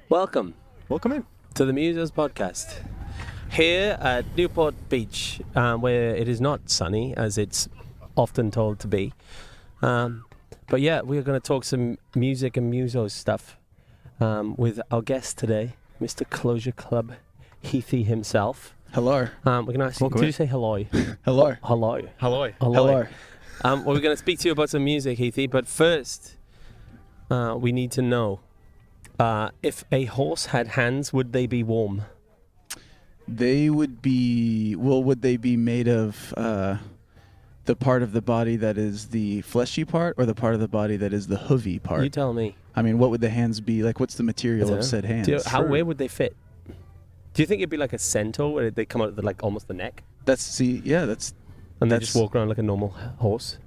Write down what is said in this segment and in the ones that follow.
Welcome Welcome in. to the MUSOS podcast. Here at Newport Beach, where it is not sunny, as it's often told to be. But yeah, we're going to talk some music and MUSOS stuff with our guest today, Mr. Closure Club Heathy himself. Hello. We're going to ask you, did you say hello? Hello. Hello. Hello. Hello. Well, we're going to speak to you about some music, Heathy, but first, we need to know, if a horse had hands, would they be warm? They would be, would they be made of the part of the body that is the fleshy part or the part of the body that is the hoovy part? You tell me. I mean, what would the hands be? Like, what's the material of said hands? Where would they fit? Do you think it'd be like a centaur where they come out of like almost the neck? And they just walk around like a normal horse?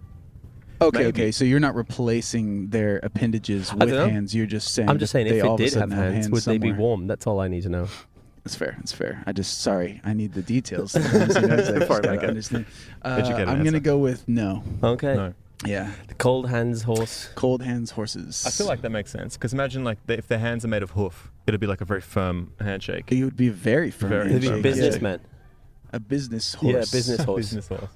Okay. So you're not replacing their appendages with hands. You're just saying. I'm just saying, if it did have hands, would somewhere. they be warm? That's all I need to know. It's fair. I need the details. Sometimes, you know, I just gotta understand. I'm going to go with no. Okay. No. Yeah. The cold hands horse. Cold hands horses. I feel like that makes sense because imagine like if their hands are made of hoof, it'd be like a very firm handshake. It would be very firm. It'd be a businessman. A business horse. Yeah, business horse. Business horse.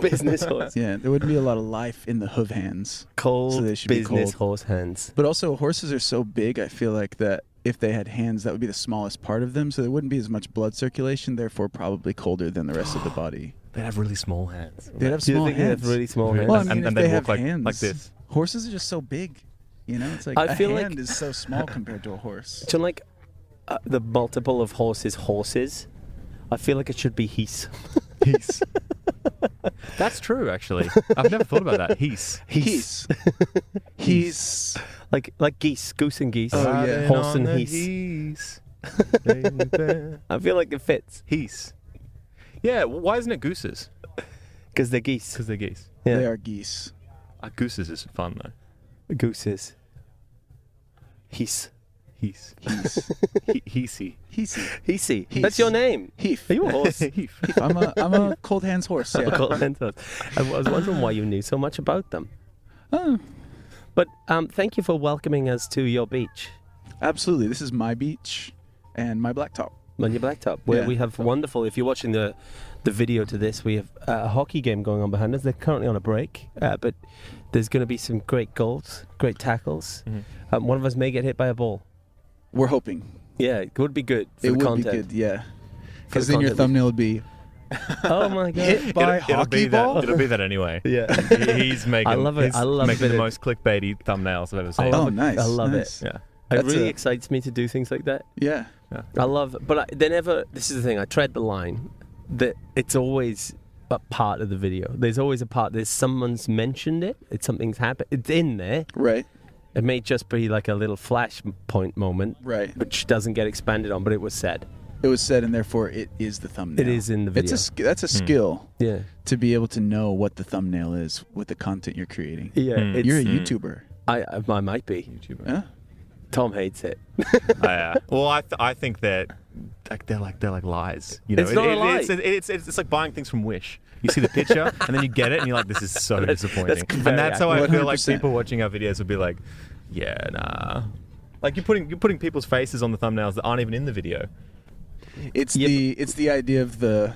Business horse. Yeah, there wouldn't be a lot of life in the hoof hands. Cold So they should be business cold. horse hands. But also, horses are so big, I feel like that if they had hands, that would be the smallest part of them, so there wouldn't be as much blood circulation, therefore probably colder than the rest of the body. They'd have really small hands. They'd have Do you small think they hands. have really small hands? Well, I mean, And if they they walk have like hands, this. Horses are just so big. You know, it's like I a feel hand like- is so small compared to a horse. So like the multiple of horses, I feel like it should be heath. Heath. That's true, actually. I've never thought about that. Heath. He's. He's. like geese, goose and geese. Oh, yeah. Horse and heath. Heath. Baby. I feel like it fits Heath. Yeah, well, why isn't it gooses? because they're geese. Because they're geese. Yeah. They are geese. Gooses is fun, though. Gooses. Heath. Heath. Heathy. Heathy. Heath. That's your name. Heath. Are you a horse? Heath. I'm a cold hands horse. Yeah. Cold hands horse. I was wondering why you knew so much about them. Oh, But thank you for welcoming us to your beach, absolutely. This is my beach and my blacktop. on your blacktop, where Yeah. we have wonderful. If you're watching the video to this, we have a hockey game going on behind us. They're currently on a break, but there's going to be some great goals, great tackles. Mm-hmm. One of us may get hit by a ball. We're hoping. Yeah, it would be good for It the would content. be good, yeah. For Because the then your content. thumbnail would be Oh my god! hit by hockey ball. It'll be that anyway. Yeah. He's making. I love it. He's I love making it. the most clickbaity thumbnails I've ever I seen. love Oh, it. nice. I love nice. Yeah. it. That's It really a- excites me to do things like that. Yeah. I love, but they never. This is the thing. I tread the line. That it's always a part of the video. There's always a part. There's someone's mentioned it. It's something's happened. It's in there. Right. It may just be like a little flashpoint moment, Right. which doesn't get expanded on, but it was said. It was said, and therefore it is the thumbnail. It is in the video. That's a skill Yeah, to be able to know what the thumbnail is with the content you're creating. yeah. Mm. It's, You're a YouTuber. I might be. YouTuber. Yeah. Tom hates it. Well, I think that they're like lies. You know, It's not a lie. It's like buying things from Wish. You see the picture and then you get it and you're like, this is so disappointing. that's very And that's how I accurate. feel like 100%. people watching our videos would be like, yeah, nah. Like you're putting people's faces on the thumbnails that aren't even in the video. It's Yep. the idea of the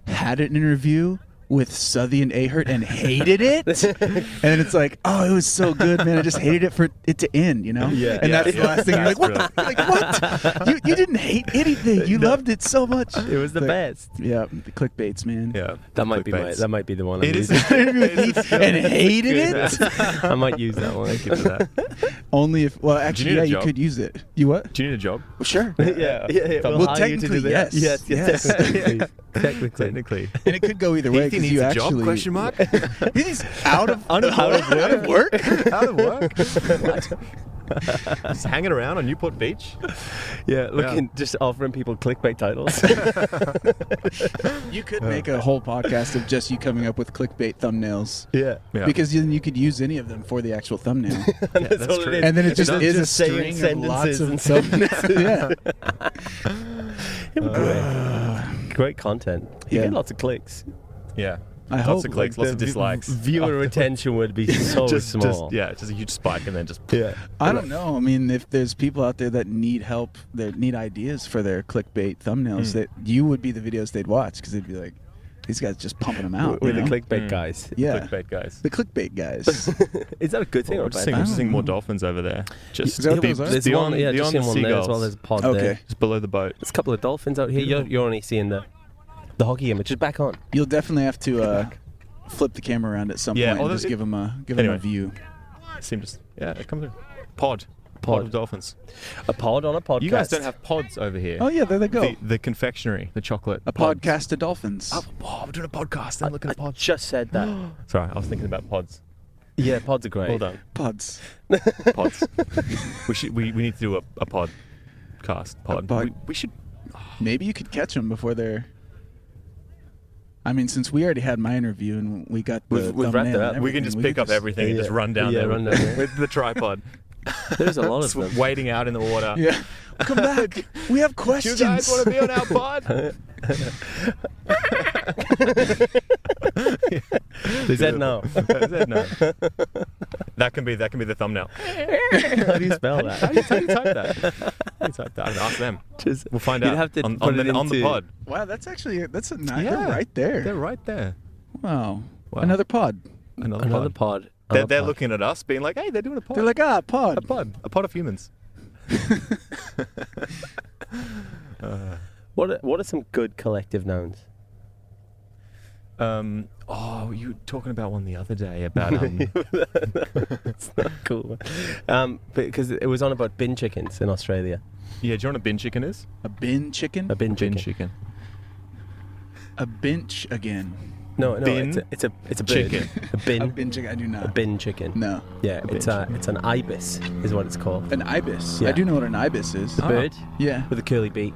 had an interview with Southey and Ahert and hated it, and then it's like, oh, it was so good, man. I just hated it for it to end, you know? Yeah. And Yeah. that's the last thing. You're like, what? That's What? You didn't hate anything. You loved it so much. It was the Like, best. Yeah, the clickbaits, man. Yeah. That might be Clickbaits. that might be the one. I'm It is. using. Interview with Heath and hated it. I might use that one. Thank you for that. Only if, well, actually, need yeah, a you job? could use it. You what? Do you need a job? Well, sure. yeah. We'll Well, hire you to do technically, that. yes. Yes. Yes. Technically. Technically. And it could go either way Heathy because needs you a actually. job? Question mark. He's out of Out of work. Out of work. Just hanging around on Newport Beach. Yeah, looking just offering people clickbait titles. You could make a whole podcast of just you coming up with clickbait thumbnails. yeah. Yeah. Because then you could use any of them for the actual thumbnail. That's that's all true. it is. And then it just It's is a just saying string of lots of sentences thumbnails. Yeah. Great content. You Yeah. get lots of clicks. Yeah. I Lots hope. of clicks, lots of dislikes. Viewer retention would be so small. Just a huge spike and then just Yeah. I don't know. I mean, if there's people out there that need help, that need ideas for their clickbait thumbnails, that you would be the videos they'd watch because they'd be like, these guys just pumping them out. We're the you know? clickbait guys. Yeah. clickbait guys. The clickbait guys. Is that a good thing or a We're bad just thing? seeing more dolphins over there. Just Is that what be- those are? There's beyond, one, yeah, just beyond seeing the one there as well. seagulls. There's a pod Okay. there. Just below the boat. There's a couple of dolphins out here. You're only seeing the hockey image. Just back on. You'll definitely have to flip the camera around at some Yeah, point and although just it- give them a Anyway. view. Seem just it comes in. Pod Pod. of dolphins. A pod on a podcast. You guys don't have pods over here. Oh yeah, there they go. The confectionery, the chocolate. A pods. podcast of dolphins. Oh, we're doing a podcast. I'm looking at I pods. just said that. Sorry, I was thinking about pods. Yeah, pods are great. Well done. Pods. Pods. we need to do a pod cast. Pod. pod- We should. Maybe you could catch them before they're. I mean, since we already had my interview and we got the We've wrapped it thumbnail up. and We can everything, just pick up everything and Yeah. just run down Yeah, there, run with, down there. with the tripod. There's a lot of Just them. wading out in the water. Yeah. Come back. We have Do questions. you guys want to be on our pod? They said no. No. That can be the thumbnail. How do you spell that? How do you type that? How do you type that? Ask them. Just, We'll find you'd out have to on put the it into pod. Wow, that's actually a Yeah. they're right there. They're right there. Wow. Wow. Another pod. Another pod. pod. They're looking at us, being like, "Hey, they're doing a pod. They're like, a pod. pod of humans." What are some good collective nouns? You were talking about one the other day about It's not cool. Because it was on about bin chickens in Australia. Yeah, do you know what a bin chicken is? A bin chicken. A bin chicken. Bin chicken. A bench again. No, Bin it's a bird. chicken. A bin. A bin chicken. I do A not. bin chicken. No. Yeah, bin it's an ibis is what it's called. An ibis. Yeah. I do know what an ibis is. The bird Yeah. with a curly beak.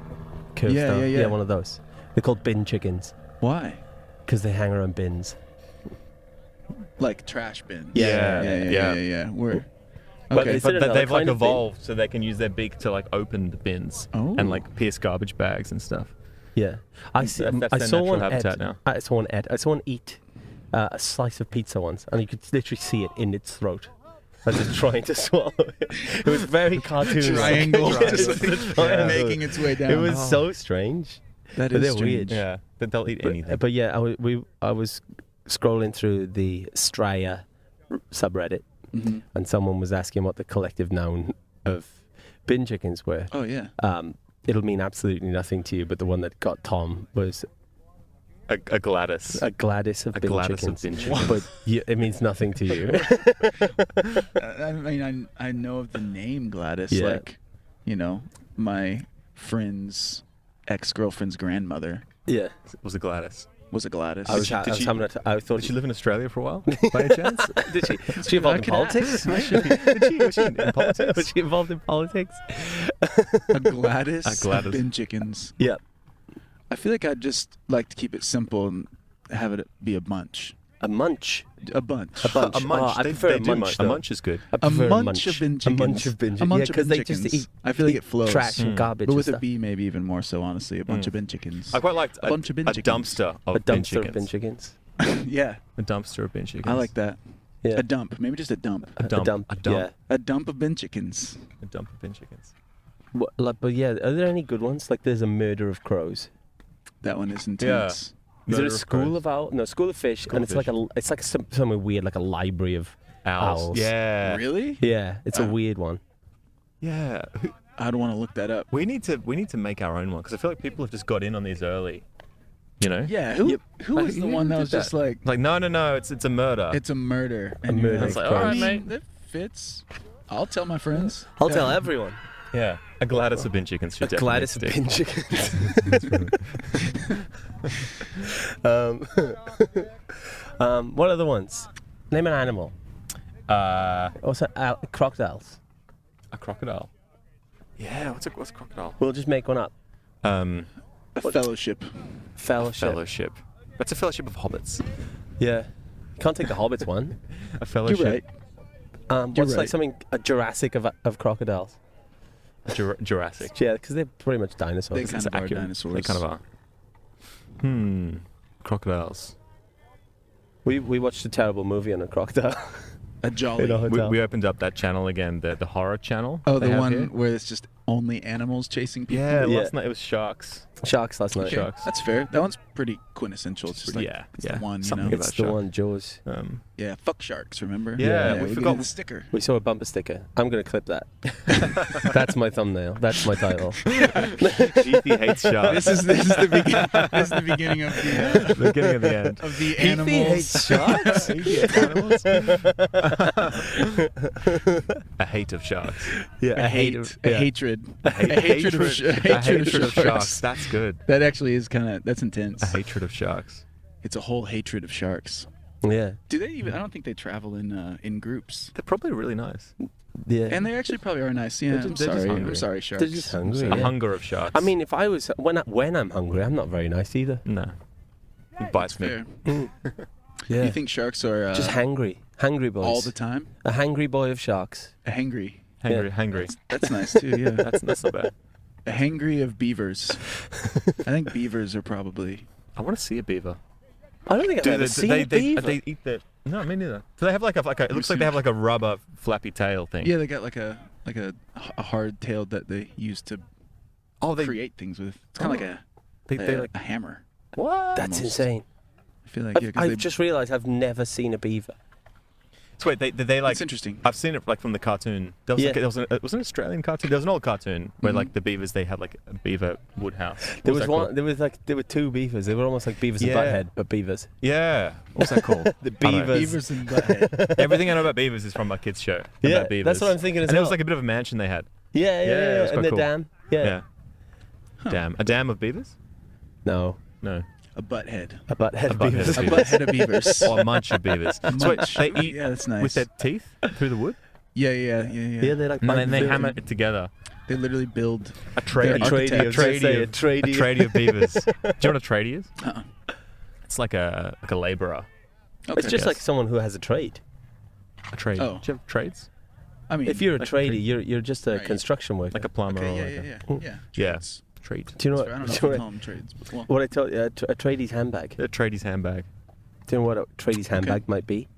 Curved Yeah, down. yeah, yeah. one of those. They're called bin chickens Why? because they hang around bins. Like trash bin. Yeah. Yeah. We're But okay. is it another they've like kind of bin? evolved so they can use their beak to like open the bins Oh. and like pierce garbage bags and stuff. Yeah, I see. That's I their saw natural one habitat eat, now. I saw one eat a slice of pizza once, and you could literally see it in its throat as it's trying to swallow it. It was very cartoon. Triangle. Just Just like like making its way down. It was Oh. so strange. That but is they're strange. weird. Yeah, they'll eat anything. But yeah, I was scrolling through the Straya subreddit, Mhm. and someone was asking what the collective noun of bin chickens were. Oh yeah. It'll mean absolutely nothing to you, but the one that got Tom was a Gladys. a Gladys of A bin Gladys of chickens. bin chickens. But it means nothing to you. I mean, I know of the name Gladys. Yeah. Like, my friend's ex-girlfriend's grandmother Yeah. Was a Gladys. was a Gladys. I was, she- I did was she- having I thought Did she live in Australia for a while, by any chance? Did she? Was she involved in politics? Was she in politics? Was she involved in politics? a Gladys. A Gladys. of bin chickens. Yeah. I feel like I'd just like to keep it simple and have it be a bunch. A munch. A bunch. A bunch. A munch. I they prefer do a munch. A though. munch is good. I A prefer munch of bin chickens. A munch of bin chickens. A munch Yeah, of because bin they just chickens. eat. I feel like it flows. Trash and Mm. garbage. But and with a stuff. B, maybe even more so, honestly. A bunch of bin chickens. I quite liked A bunch of bin a chickens. dumpster of A bin dumpster of bin chickens. chickens. Yeah, A dumpster of bin chickens. I like that. Yeah. A dump. Maybe just a dump. A dump. A dump. Yeah. A dump of bin chickens. A dump of bin chickens. But yeah, are there any good ones? Like there's a murder of crows. That one is intense. Is it Murder a of school crows. of owl? No, school of fish, School and of it's fish. like something weird, like a library of owls. Yeah. Really? Yeah, it's a Wow. weird one. Yeah. I'd want to look that up. We need to make our own one because I feel like people have just got in on these early. You know? Yeah, who Yep. who was the Who one that did was just like, Like no, it's a murder. it's a murder. A And you're murder It's like, of all crows. right, I mean, mate. that fits. I'll tell my friends. I'll Yeah. tell everyone. Yeah. A Gladys of bin chickens should definitely Gladys of stick. bin chickens. What other ones? Name an animal. Also, crocodiles. A crocodile. Yeah. What's a crocodile? We'll just make one up. Um, A fellowship. Fellowship. fellowship. That's a fellowship of hobbits. Yeah. Can't take the Hobbits one. A fellowship. You're right. What's like right. something a Jurassic of crocodiles? Jurassic. Yeah, because they're pretty much dinosaurs. They kind of are dinosaurs. They kind of are. Crocodiles. We watched a terrible movie on a crocodile. A jolly. In a hotel. We opened up that channel again, the horror channel. Oh, they the have one here. where it's just only animals chasing people. Yeah, Yeah. last night it was sharks. Sharks last night. Okay, Sharks. that's fair. That one's pretty quintessential. It's just like Yeah, it's yeah. the one, you Something know. about It's the sharks. one, Jaws. Yeah, fuck sharks. Remember? Yeah, we we forgot- got the sticker. We saw a bumper sticker. I'm going to clip that. That's my thumbnail. That's my title. Heathy hates sharks. This is the beginning. This is the beginning of the beginning of the end. of the Heathy animals. hates sharks? Heathy hates animals. A hate of sharks. Yeah, A hatred. yeah. A hatred A hatred of sharks. That's good. That actually is that's intense. A hatred of sharks. It's a whole hatred of sharks. Yeah. Do they even? I don't think they travel in groups. They're probably really nice. Yeah. And they actually probably are nice. Yeah, They're I'm just sorry. hungry. I'm sorry, sharks. They're just hungry, I'm A sorry. Yeah. hunger of sharks. I mean, if I was when I'm hungry, I'm not very nice either. no. It bites me. Fair. Yeah. You think sharks are just hangry boys. all the time? A hangry boy of sharks. A hangry. Hangry, Yeah. hangry. That's nice too. Yeah. That's not bad. A hangry of beavers. I think beavers are probably. I want to see a beaver. I don't think I've ever seen a beaver. They eat the. No, me neither. Do they have like a? It looks like they have like a rubber flappy tail thing. Yeah, they got like a hard tail that they use to Oh, they. create things with. It's kind of like They like. a hammer. What? That's almost. insane. I feel like I've just realised I've never seen a beaver. So wait, they like. It's interesting. I've seen it like from the cartoon. There was Yeah. like, it was an Australian cartoon. There was an old cartoon where like the beavers they had like a beaver wood house. What There was that one. called? There were two beavers. They were almost like Beavis Yeah. and Butthead, but beavers. Yeah. What's that called? The I don't know. beavers. Beavers and butthead. Everything I know about beavers is from my kids' show. Yeah, about beavers. that's what I'm thinking as And it was well. like a bit of a mansion they had. Yeah, Yeah, it was and quite the cool. dam. Yeah. Yeah. Dam. A dam of beavers? No, No. A butthead. a butthead A of butthead beavers. of A butthead of beavers. Or a munch of beavers. So wait, munch. they eat Yeah, that's nice. with their teeth through the wood? Yeah. Yeah, they like. And then they bite hammer the- it together. They literally build. A They're tradie. architects. A tradie. A tradie. A tradie of beavers. Do you know what a tradie is? Uh-uh. It's like a labourer. Okay. It's just Yes. like someone who has a trade. A trade. Oh. Do you have trades? I mean, If you're a like a tradie, trade. you're just a Right. construction worker. Like a plumber okay, or yeah, like yeah, a... yeah, yeah. Yeah. Trades. Trade. Do you know I what? don't know do if you we know call them trades, but well. what I told you? A tradie's handbag. A tradie's handbag. Do you know what a tradie's handbag might be?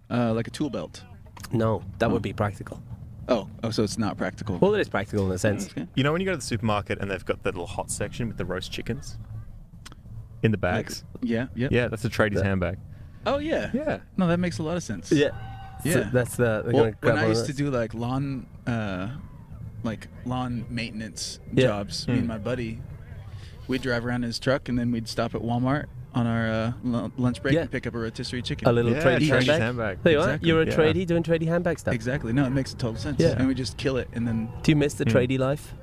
Like a tool belt. No, that Oh. would be practical. Oh, so it's not practical. Well, it is practical in a sense. Okay. You know when you go to the supermarket and they've got that little hot section with the roast chickens? In the bags? Yeah. Yeah, that's a tradie's Yeah. handbag. Oh yeah. Yeah. No, that makes a lot of sense. Yeah. Yeah. So that's the. They're Well, gonna grab when I one of used to those. do like lawn maintenance Yeah. jobs, me and Mm. my buddy, we'd drive around in his truck and then we'd stop at Walmart on our lunch break Yeah. and pick up a rotisserie chicken. a little Yeah, tradie tradie's handbag. handbag. There you are. Exactly. You're a Yeah. tradie doing tradie handbag stuff. Exactly. No, it makes total sense. Yeah. And we just kill it and then Do you miss the tradie life?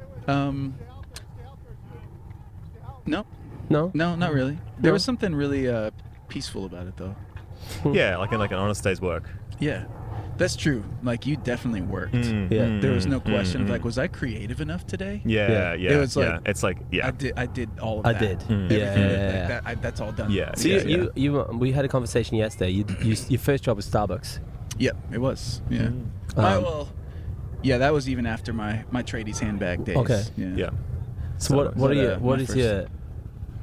no, No. no, not really. There No? was something really peaceful about it though. Yeah, like an honest day's work. Yeah. That's true. Like you definitely worked. Yeah. There was no question of like, was I creative enough today? Yeah, yeah. It was like- yeah. It's like, yeah. I did all of I that. did. Mm. Yeah, Everything. yeah, yeah. Like that's all done. Yeah. So Yeah, we had a conversation yesterday. Your first job was Starbucks. Yep, it was. Yeah. Mm. Um, Yeah, that was even after my tradies handbag days. Okay. Yeah. Yeah. So what But, are you? my first-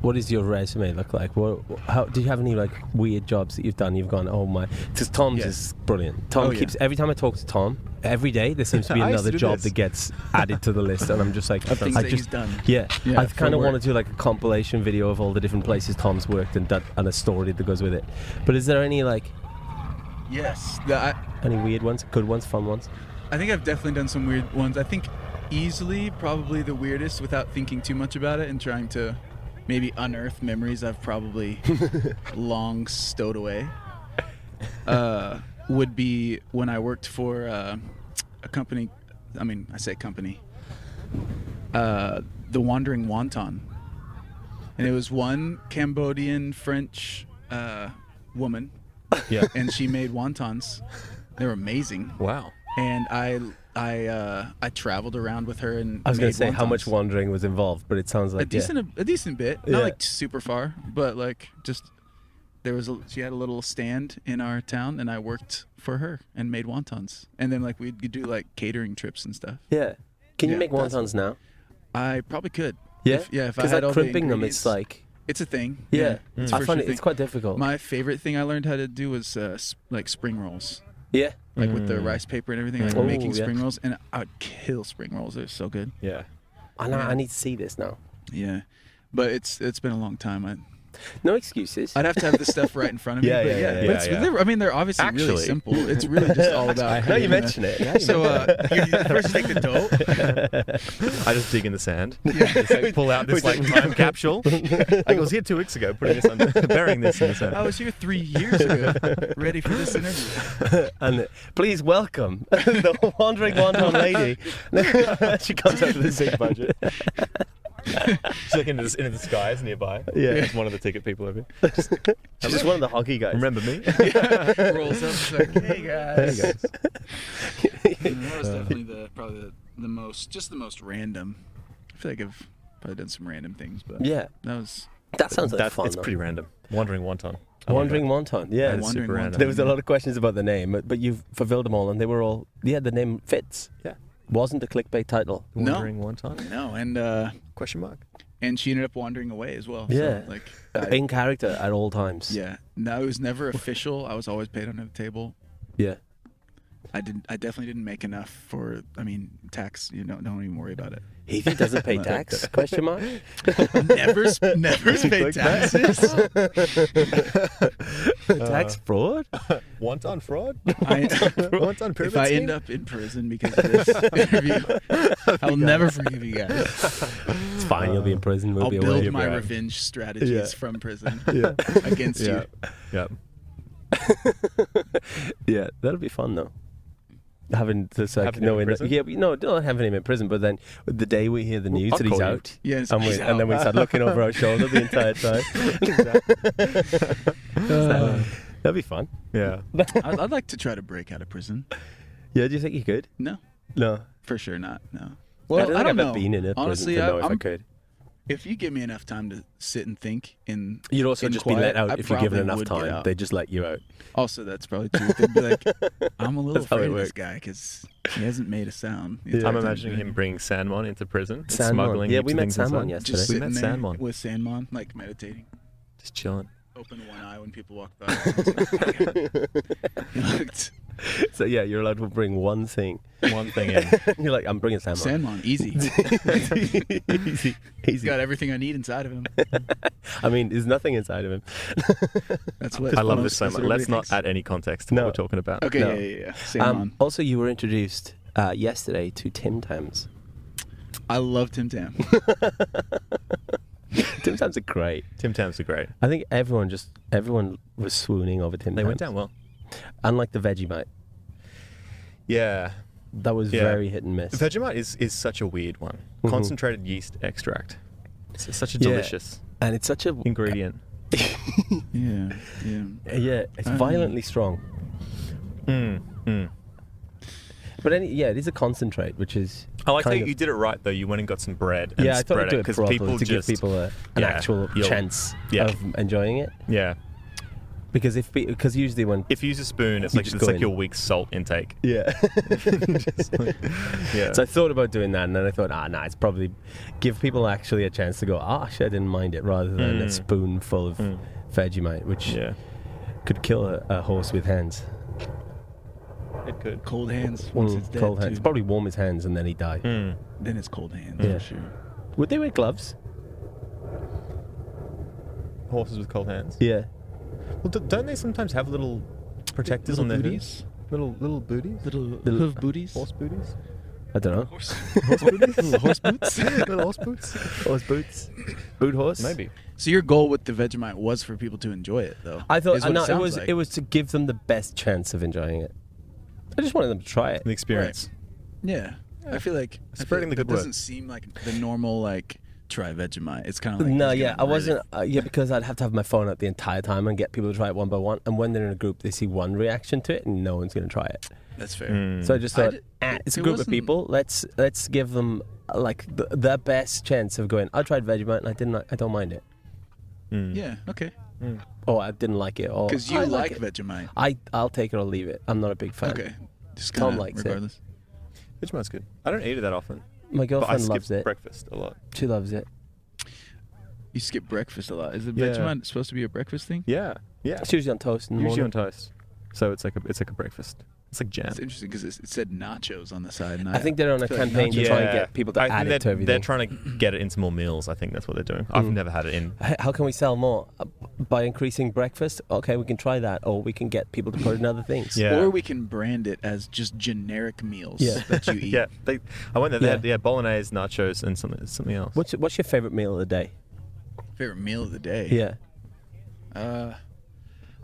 What does your resume look like? How do you have any like weird jobs that you've done? You've gone, oh my, because Tom's Yeah. is brilliant. Tom Oh, yeah. keeps every time I talk to Tom, every day there seems to be I used another to do job this. that gets added to the list, and I'm just like, Things I that just he's done. yeah, Yeah, I for kind of want work. to do like a compilation video of all the different places Tom's worked and a story that goes with it. But is there any like Yes. any weird ones, good ones, fun ones? I think I've definitely done some weird ones. I think easily probably the weirdest without thinking too much about it and trying to maybe unearth memories I've probably long stowed away. Would be when I worked for a company. I mean, I say company. The Wandering Wonton. And it was one Cambodian French woman, Yeah. and she made wontons. They were amazing. Wow. And I traveled around with her and I was made going to say how wontons. much wandering was involved, but it sounds like a decent bit, Yeah. not like super far, but like just she had a little stand in our town, and I worked for her and made wontons, and then like we'd do like catering trips and stuff. yeah. Can you Yeah, make that's- wontons now? I probably could. Yeah, if I because had like all the crimping them, it's ingredients. like It's a thing. Yeah, it's I for find sure it's thing. quite difficult. My favorite thing I learned how to do was like spring rolls, yeah, like with the rice paper and everything, like Oh, making yeah. spring rolls, and I would kill spring rolls. They're so good. Yeah. I need to see this now. Yeah, but it's been a long time. No excuses. I'd have to have this stuff right in front of me. Yeah, but yeah, But yeah, it's, yeah. I mean, they're obviously really Actually. simple. It's really just all about. Now you creating mention it. So you first take the dough. I just dig in the sand. Just, like, pull out this like time capsule. I was here 2 weeks ago, putting this under, burying this in the sand. I was here 3 years ago, ready for this interview. And please welcome the wandering wonton lady. She comes out with this big budget. She's like into the skies nearby. Yeah. It's one of the ticket people over here. She's just one of the hockey guys. Remember me? Rolls up, she's like, "Hey guys." Hey, guys. That was definitely probably the most random. I feel like I've probably done some random things, but Yeah, that sounds like fun. It's though. pretty random. Wandering wonton. I like Wandering wonton. Yeah, That's Wandering super wonton. random. there was a lot of questions about the name, but you've fulfilled them all, and they were all. Yeah, the name fits. Yeah. Wasn't a clickbait title. No. Wandering wonton? no, Question mark. and she ended up wandering away as well. Yeah. So, like, In character at all times. yeah. No, it was never official. I was always paid under the table. Yeah. I definitely didn't make enough for. I mean, tax. You know, don't even worry about it. Heathy doesn't pay tax? Question mark. Never paid taxes. Tax fraud? Wonton fraud? If Wonton pyramid I scheme? end up in prison because of this interview, I'll never forgive you guys. It's fine. You'll be in prison. We'll I'll be build away. my right. revenge strategies Yeah. from prison Yeah. against Yeah. you. Yeah. Yeah, that'll be fun though. Having this like Having him in prison? yeah, not having him in prison, but then the day we hear the news I'll that he's call you. out, Yes, and he's then we out. start looking over our shoulder the entire time. That'd be fun. Yeah. I'd like to try to break out of prison. Yeah, do you think you could? No, No. for sure not. No. I Well, don't I think don't I've know. ever been in a prison Honestly, to know if I I'm- could. if you give me enough time to sit and think You'd also in just be let quiet, out I if you're given probably enough would get time. out. They just let you out. Also, that's probably true. They'd be like, I'm a little That's how afraid it of this works. guy because he hasn't made a sound. the Yeah. entire I'm time. imagining him bringing Sandmon into prison, and Sandmon. smuggling Yeah, heaps we of met things Sandmon inside. yesterday. Just We sitting met there Sandmon. with Sandmon, like meditating. Just chilling. Open one eye when people walk by. He looked So yeah, you're allowed to bring one thing. One thing in. You're like, I'm bringing Sandmon. Sandmon, easy. Easy. He's got everything I need inside of him. I mean, there's nothing inside of him. That's what I love most- this so that's much. what Let's everybody not thinks. add any context to No. what we're talking about. Okay, No. yeah. Sandmon. Also, you were introduced yesterday to Tim Tams. I love Tim Tam. Tim Tams are great. Tim Tams are great. I think everyone was swooning over Tim They Tams. went down well. Unlike the Vegemite, Yeah. that was Yeah. very hit and miss. Vegemite is such a weird one. Mhm. Concentrated yeast extract. It's such a Yeah. delicious And it's such a ingredient. Yeah. yeah, it's violently strong. But it is a concentrate, which is. I like how kind of- you did it right though. You went and got some bread and Yeah, I thought spread I'd do it because properly people to just give people an Yeah, actual you'll- chance yeah. of enjoying it. yeah. Because usually when If you use a spoon, it's You like just it's go like in. your week's salt intake. yeah. Yeah. So I thought about doing that, and then I thought, it's probably give people actually a chance to go, actually, I didn't mind it, rather than a spoonful of Vegemite, which yeah. could kill a horse with hands. It could. Cold hands once it's dead. Cold hands. too. Probably warm his hands, and then he'd die. Then it's cold hands Yeah. for sure. Would they wear gloves? Horses with cold hands. Yeah. Well, don't they sometimes have little protectors Little on their booties? hooves? Little booties? Little hoof booties. Horse booties? I don't know. Horse booties. Little horse boots. Little horse boots? Horse boots. Boot horse. Maybe. So your goal with the Vegemite was for people to enjoy it, though. I thought is what no, it sounds was like. it was to give them the best chance of enjoying it. I just wanted them to try it. The experience. Yeah. I feel like Spreading the good It word. doesn't seem like the normal try Vegemite. It's kind of like No, he's yeah, getting I really- wasn't. Because I'd have to have my phone out the entire time and get people to try it one by one. And when they're in a group, they see one reaction to it, and no one's going to try it. That's fair. So I just I thought, did- it's a it group of wasn't- people. Let's give them like the best chance of going. I tried Vegemite and I don't mind it. Yeah. Okay. Or I didn't like it. Or Because you I like it. Vegemite. I'll take it or leave it. I'm not a big fan. Okay. Just Tom kinda likes it. regardless. Vegemite's good. I don't eat it that often. My But I girlfriend skip loves it. breakfast a lot. She loves it. You skip breakfast a lot. Is the Yeah. Vegemite supposed to be a breakfast thing? Yeah. It's usually on toast in the Usually morning. on toast. So it's like a breakfast. It's like jam. It's interesting because it said nachos on the side. And I think they're on a feel like campaign to nachos- try and get people to I add think it to everything. they're trying to get it into more meals. I think that's what they're doing. I've never had it in. How can we sell more? By increasing breakfast? Okay, we can try that. Or we can get people to put in other things. Yeah. Or we can brand it as just generic meals Yeah. that you eat. Yeah, I went there. They Yeah. had bolognese, nachos, and something else. What's your favorite meal of the day? Favorite meal of the day? Yeah.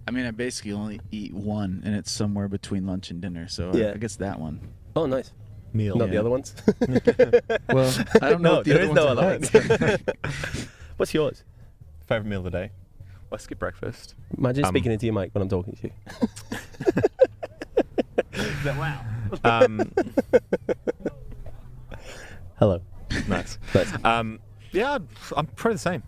I mean, I basically only eat one, and it's somewhere between lunch and dinner. So Yeah. I guess that one. Oh, nice. Meal. Not the Yeah. other ones. Well, I don't know what the there other is no ones other are like. ones. What's yours? Favorite meal of the day? Well, I skip breakfast. Imagine speaking into your mic when I'm talking to you. Wow. Hello. Nice. Nice. Yeah, I'm probably the same.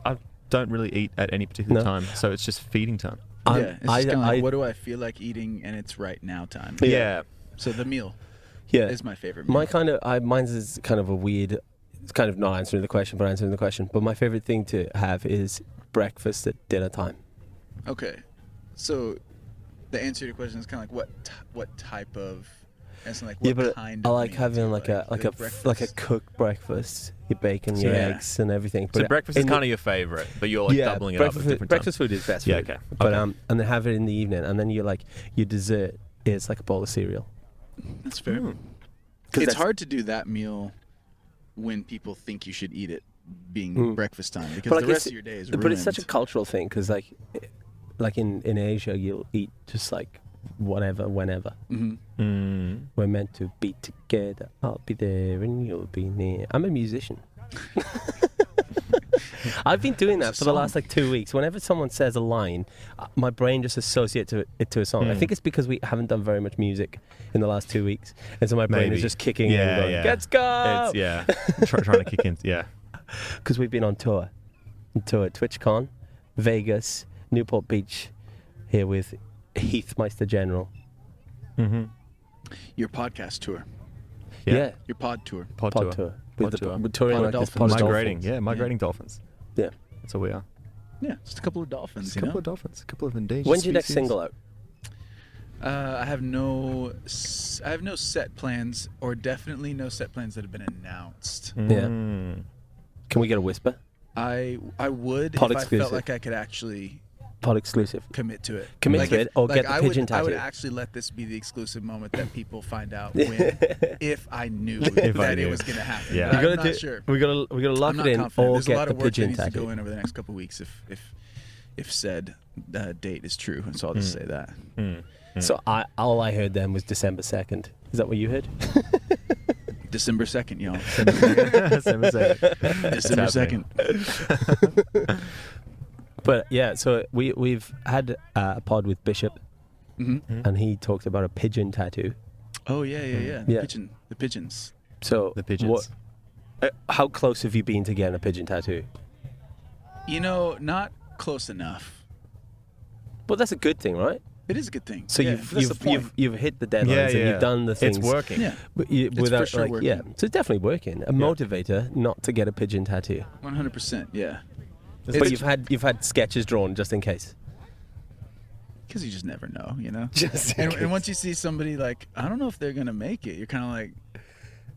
I don't really eat at any particular No. time, so it's just feeding time. Yeah, it's just I- kind of like, I- what do I feel like eating, and it's right now time. Yeah. So the meal Yeah. is my favorite meal. Mine's is kind of a weird. It's kind of not answering the question, but answering the question. But my favorite thing to have is breakfast at dinner time. Okay. So the answer to your question is kind of like what type of. It's like what Yeah, but kind I of like meal having do you like a breakfast? like a cooked breakfast. Your bacon, your Yeah. eggs, and everything. So But breakfast is in kind the- of your favorite, but you're like doubling it up at breakfast, different breakfast times. food is best Yeah, food. okay. But Okay. and then have it in the evening, and then you like your dessert is like a bowl of cereal. That's fair. Mm. It's that's- hard to do that meal when people think you should eat it being Mm. breakfast time because But, like, the rest it's- of your day is But it's such a ruined. cultural thing because like in Asia, you'll eat just like whatever, whenever. Mhm. Mm. We're meant to be together. I'll be there and you'll be near. I'm a musician. I've been doing that It's a for the last song. like 2 weeks. Whenever someone says a line, my brain just associates it to a song. I Mm. think it's because we haven't done very much music in the last 2 weeks, and so my brain Maybe. is just kicking Yeah, and going, yeah. "Let's go!" It's trying to kick in. Yeah. Because we've been on tour TwitchCon, Vegas, Newport Beach, here with Heath Meister General. Mm-hmm. Your podcast tour, Yeah, your pod tour. Pod pod tour. tour. Pod With tour. we're touring Pod like this dolphins. pod of Migrating. dolphins. Yeah, migrating dolphins. Yeah. That's what we are. Yeah, just a couple of dolphins. Just a couple of dolphins. A couple of endangered When's your next species. single out? I have no set plans, or definitely no set plans that have been announced. Yeah. Mm. Can we get a whisper? I would Pod if I exclusive. felt like I could actually Pod exclusive. commit to it. Commit Like to if- it or like get the I pigeon would, I would tattoo. actually let this be the exclusive moment that people find out when, if I knew that I it knew. was going to happen. Yeah. But We I'm gotta not sure. We gotta lock I'm it not in confident. or There's a get lot the of work that pigeon needs to go tattoo. in over the next couple of weeks if said date is true. And so I'll just say that. Mm. Mm. So all I heard then was December 2nd. Is that what you heard? December 2nd, y'all. December 2nd. December It's 2nd. But yeah, so we've had a pod with Bishop, hmm and he talked about a pigeon tattoo. Oh, yeah. Yeah. The pigeons. So The pigeons. How close have you been to getting a pigeon tattoo? You know, not close enough. Well, that's a good thing, right? It is a good thing. So Yeah, that's the point. you've hit the deadlines Yeah, and yeah. you've done the things. It's working. Yeah, But you, It's without for sure like working. yeah, so it's definitely working. A motivator not to get a pigeon tattoo. 100%. Yeah. But you've had sketches drawn just in case. Because you just never know, you know? Just in and once you see somebody like, I don't know if they're going to make it, you're kind of like,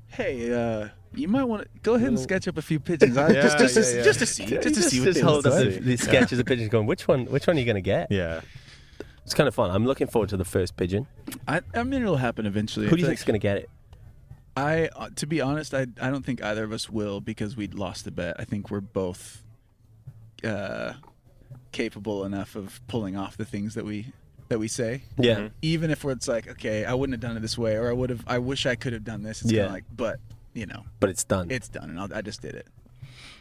hey, you might want to go ahead and sketch up a few pigeons. Just to see. Just to see what they hold look up like. these sketches of pigeons going, which one are you going to get? Yeah. It's kind of fun. I'm looking forward to the first pigeon. I mean, it'll happen eventually. Who do you I feel think's going to get it? to be honest, I don't think either of us will because we'd lost the bet. I think we're both capable enough of pulling off the things that we say. Yeah. Mhm. Even if it's like, okay, I wouldn't have done it this way, or I wish I could have done this. It's Yeah. kind of like, but you know, But it's done. it's done, and I just did it.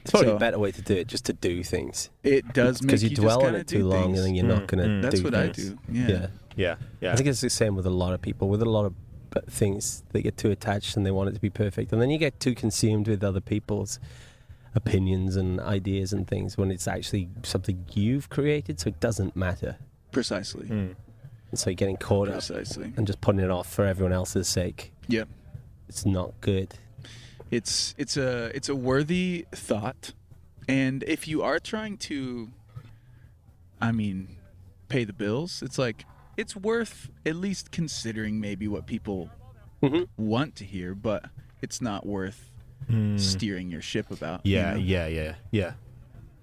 It's probably so- a better way to do it, just to do things. It does make Because you you dwell just on kinda it do too long things. and then you're not going to do That's what I things. do. Yeah. Yeah. Yeah. Yeah. I think it's the same with a lot of people. With a lot of things, they get too attached and they want it to be perfect. And then you get too consumed with other people's opinions and ideas and things when it's actually something you've created, so it doesn't matter. Precisely. Mm. And so you're getting caught up Precisely. and just putting it off for everyone else's sake. Yep. It's not good. It's a worthy thought, And if you are trying to, pay the bills, it's like, it's worth at least considering maybe what people want to hear, but it's not worth steering your ship about. Yeah.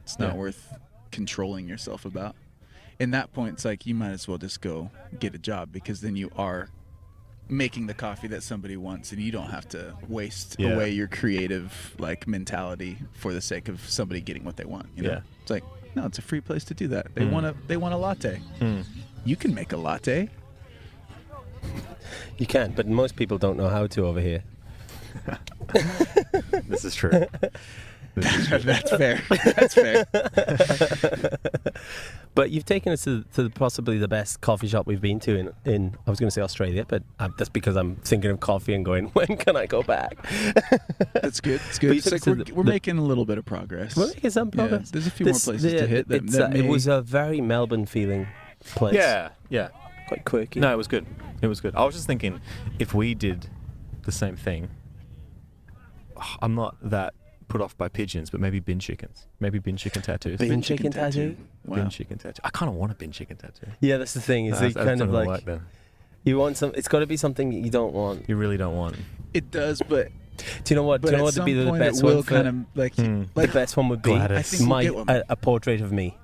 It's not worth controlling yourself about. In that point, it's like, you might as well just go get a job, because then you are making the coffee that somebody wants, and you don't have to waste away your creative mentality for the sake of somebody getting what they want. It's like, no, it's a free place to do that. They want a latte. You can make a latte. You can, but most people don't know how to over here. This is true. That's fair. That's fair. But you've taken us to possibly the best coffee shop we've been to in I was going to say Australia, but that's because I'm thinking of coffee and going, when can I go back? That's good. It's good. It's like we're making a little bit of progress. We're making some progress. There's a few more places to hit. It was a very Melbourne feeling place. Yeah. Quite quirky. No, it was good. I was just thinking, if we did the same thing, I'm not that put off by pigeons, but maybe bin chickens. Maybe bin chicken tattoos. Bin chicken tattoo? Wow. Bin chicken tattoo. I kind of want a bin chicken tattoo. Yeah, that's the thing. It's kind of like that. You want some. It's got to be something that you don't want. You really don't want. It does, but do you know what? Do you know what would be the best one? The best one would be I think we'll get a portrait of me.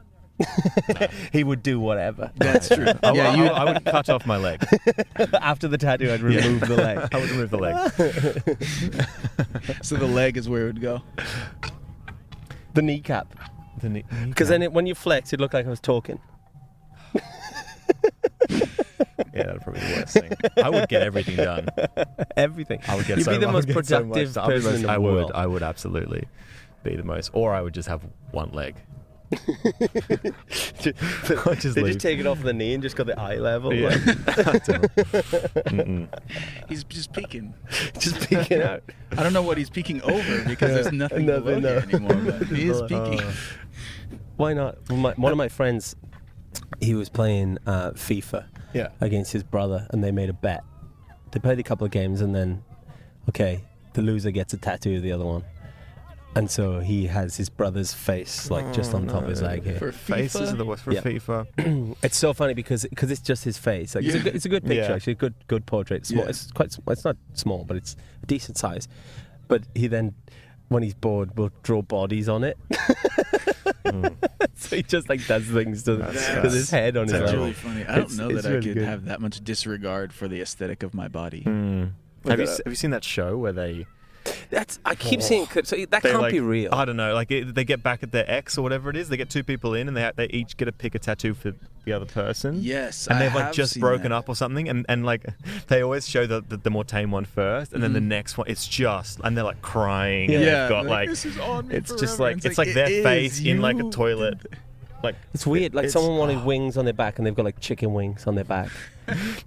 He would do whatever. That's true. I would cut off my leg. After the tattoo, I'd remove the leg. I would remove the leg. So the leg is where it would go. The kneecap. Because then when you flex, it looked like I was talking. Yeah, that'd probably be the worst thing. I would get everything done. Everything. I would get. You'd be the most productive person in the world. I would absolutely be the most. Or I would just have one leg. They just take it off the knee and just got the eye level. Yeah. He's just peeking. Just peeking out. I don't know what he's peeking over, because there's nothing below here anymore, but he is peeking. Why not? One of my friends, he was playing FIFA against his brother, and they made a bet. They played a couple of games, and then, the loser gets a tattoo of the other one. And so he has his brother's face just on top of his leg here. For Faces are the worst for FIFA. It's so funny because it's just his face. It's a good picture actually, good portrait. Small. Yeah. It's not small, but it's a decent size. But he then, when he's bored, will draw bodies on it. So he just does things to his head on his leg. That's really funny. I don't know that I could have that much disregard for the aesthetic of my body. Have you seen that show where they? I keep seeing clips. So that can't be real. I don't know. They get back at their ex or whatever it is. They get two people in, and they each get to pick a tattoo for the other person. Yes, and they've just broken up or something, and they always show the more tame one first, and then the next one it's just, and they're crying. And they've got this is on me it's forever. just it's like their face in a toilet. It's weird. Someone wanted wings on their back, and they've got chicken wings on their back.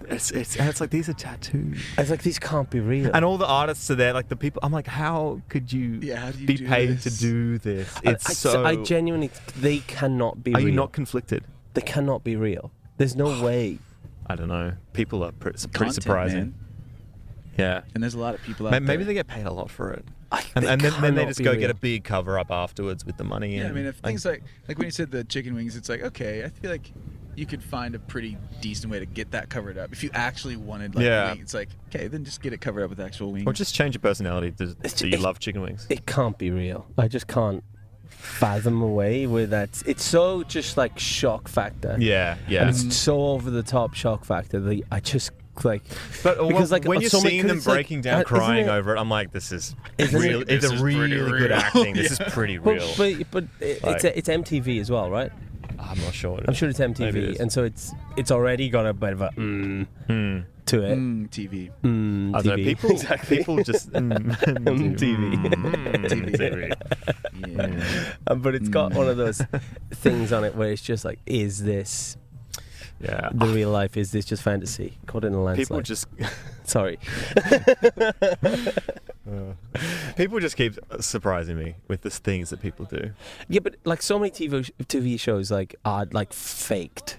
It's like, these are tattoos. It's like, these can't be real. And all the artists are there, the people. I'm like, how could you be paid to do this? I genuinely, they cannot be real. Are you not conflicted? They cannot be real. There's no way. I don't know. People are pretty surprising. Man. Yeah. And there's a lot of people out there. Maybe they get paid a lot for it. And then they just go get a big cover up afterwards with the money. Yeah, if things like when you said the chicken wings, it's like, okay, I feel like you could find a pretty decent way to get that covered up. If you actually wanted wings, it's like, okay, then just get it covered up with actual wings. Or just change your personality so you love chicken wings. It can't be real. I just can't fathom away with that. It's so just shock factor. Yeah. And it's so over the top shock factor that I just because when you're seeing them breaking down crying over it, I'm like, this is really good acting. This is pretty real. But it's MTV as well, right? I'm not sure. I'm sure it's MTV, and so it's already got a bit of a to it. TV. I don't know, people just TV. Yeah. But it's got one of those things on it where it's just is this the real life? Is this just fantasy caught in a landslide? People just sorry. People just keep surprising me with the things that people do. Yeah, but so many TV shows are faked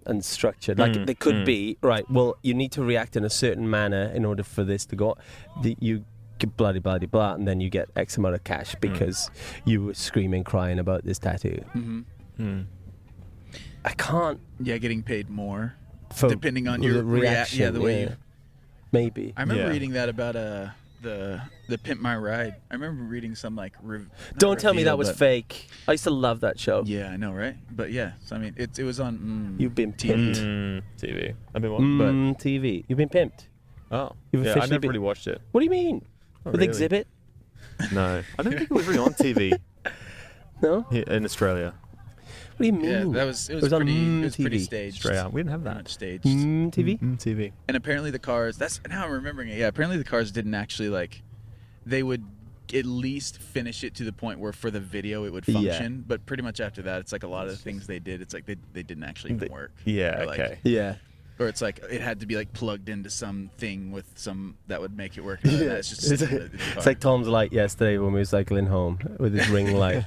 and structured. They could be right. Well, you need to react in a certain manner in order for this to go. bloody blah, and then you get X amount of cash because you were screaming, crying about this tattoo. Mm-hmm. I can't. Yeah, getting paid more For depending on the your reaction. Yeah, the way you. Maybe. I remember reading that about the Pimp My Ride. I remember reading some like. Don't tell me that was fake. I used to love that show. Yeah, I know, right? But yeah, so, I mean, it was on. You've been TV. pimped. TV. I've been watching. TV. You've been pimped. Oh, You've yeah, I officially never been- really watched it. What do you mean? Oh, With really? Exhibit? No, I don't think it was really on TV No. here in Australia. What do you mean? Yeah, it was pretty TV. staged. Australia, we didn't have Pretty that. much staged. TV. TV. And apparently the cars. That's now I'm remembering it. Yeah, apparently the cars didn't actually like. They would at least finish it to the point where for the video it would function. But pretty much after that, it's like a lot of the things they did. It's like they didn't actually even work. Yeah. Or, like, Okay. Yeah. Or it's like it had to be like plugged into something with some that would make it work. And it's just It's like Tom's light yesterday when we were cycling home with his ring light.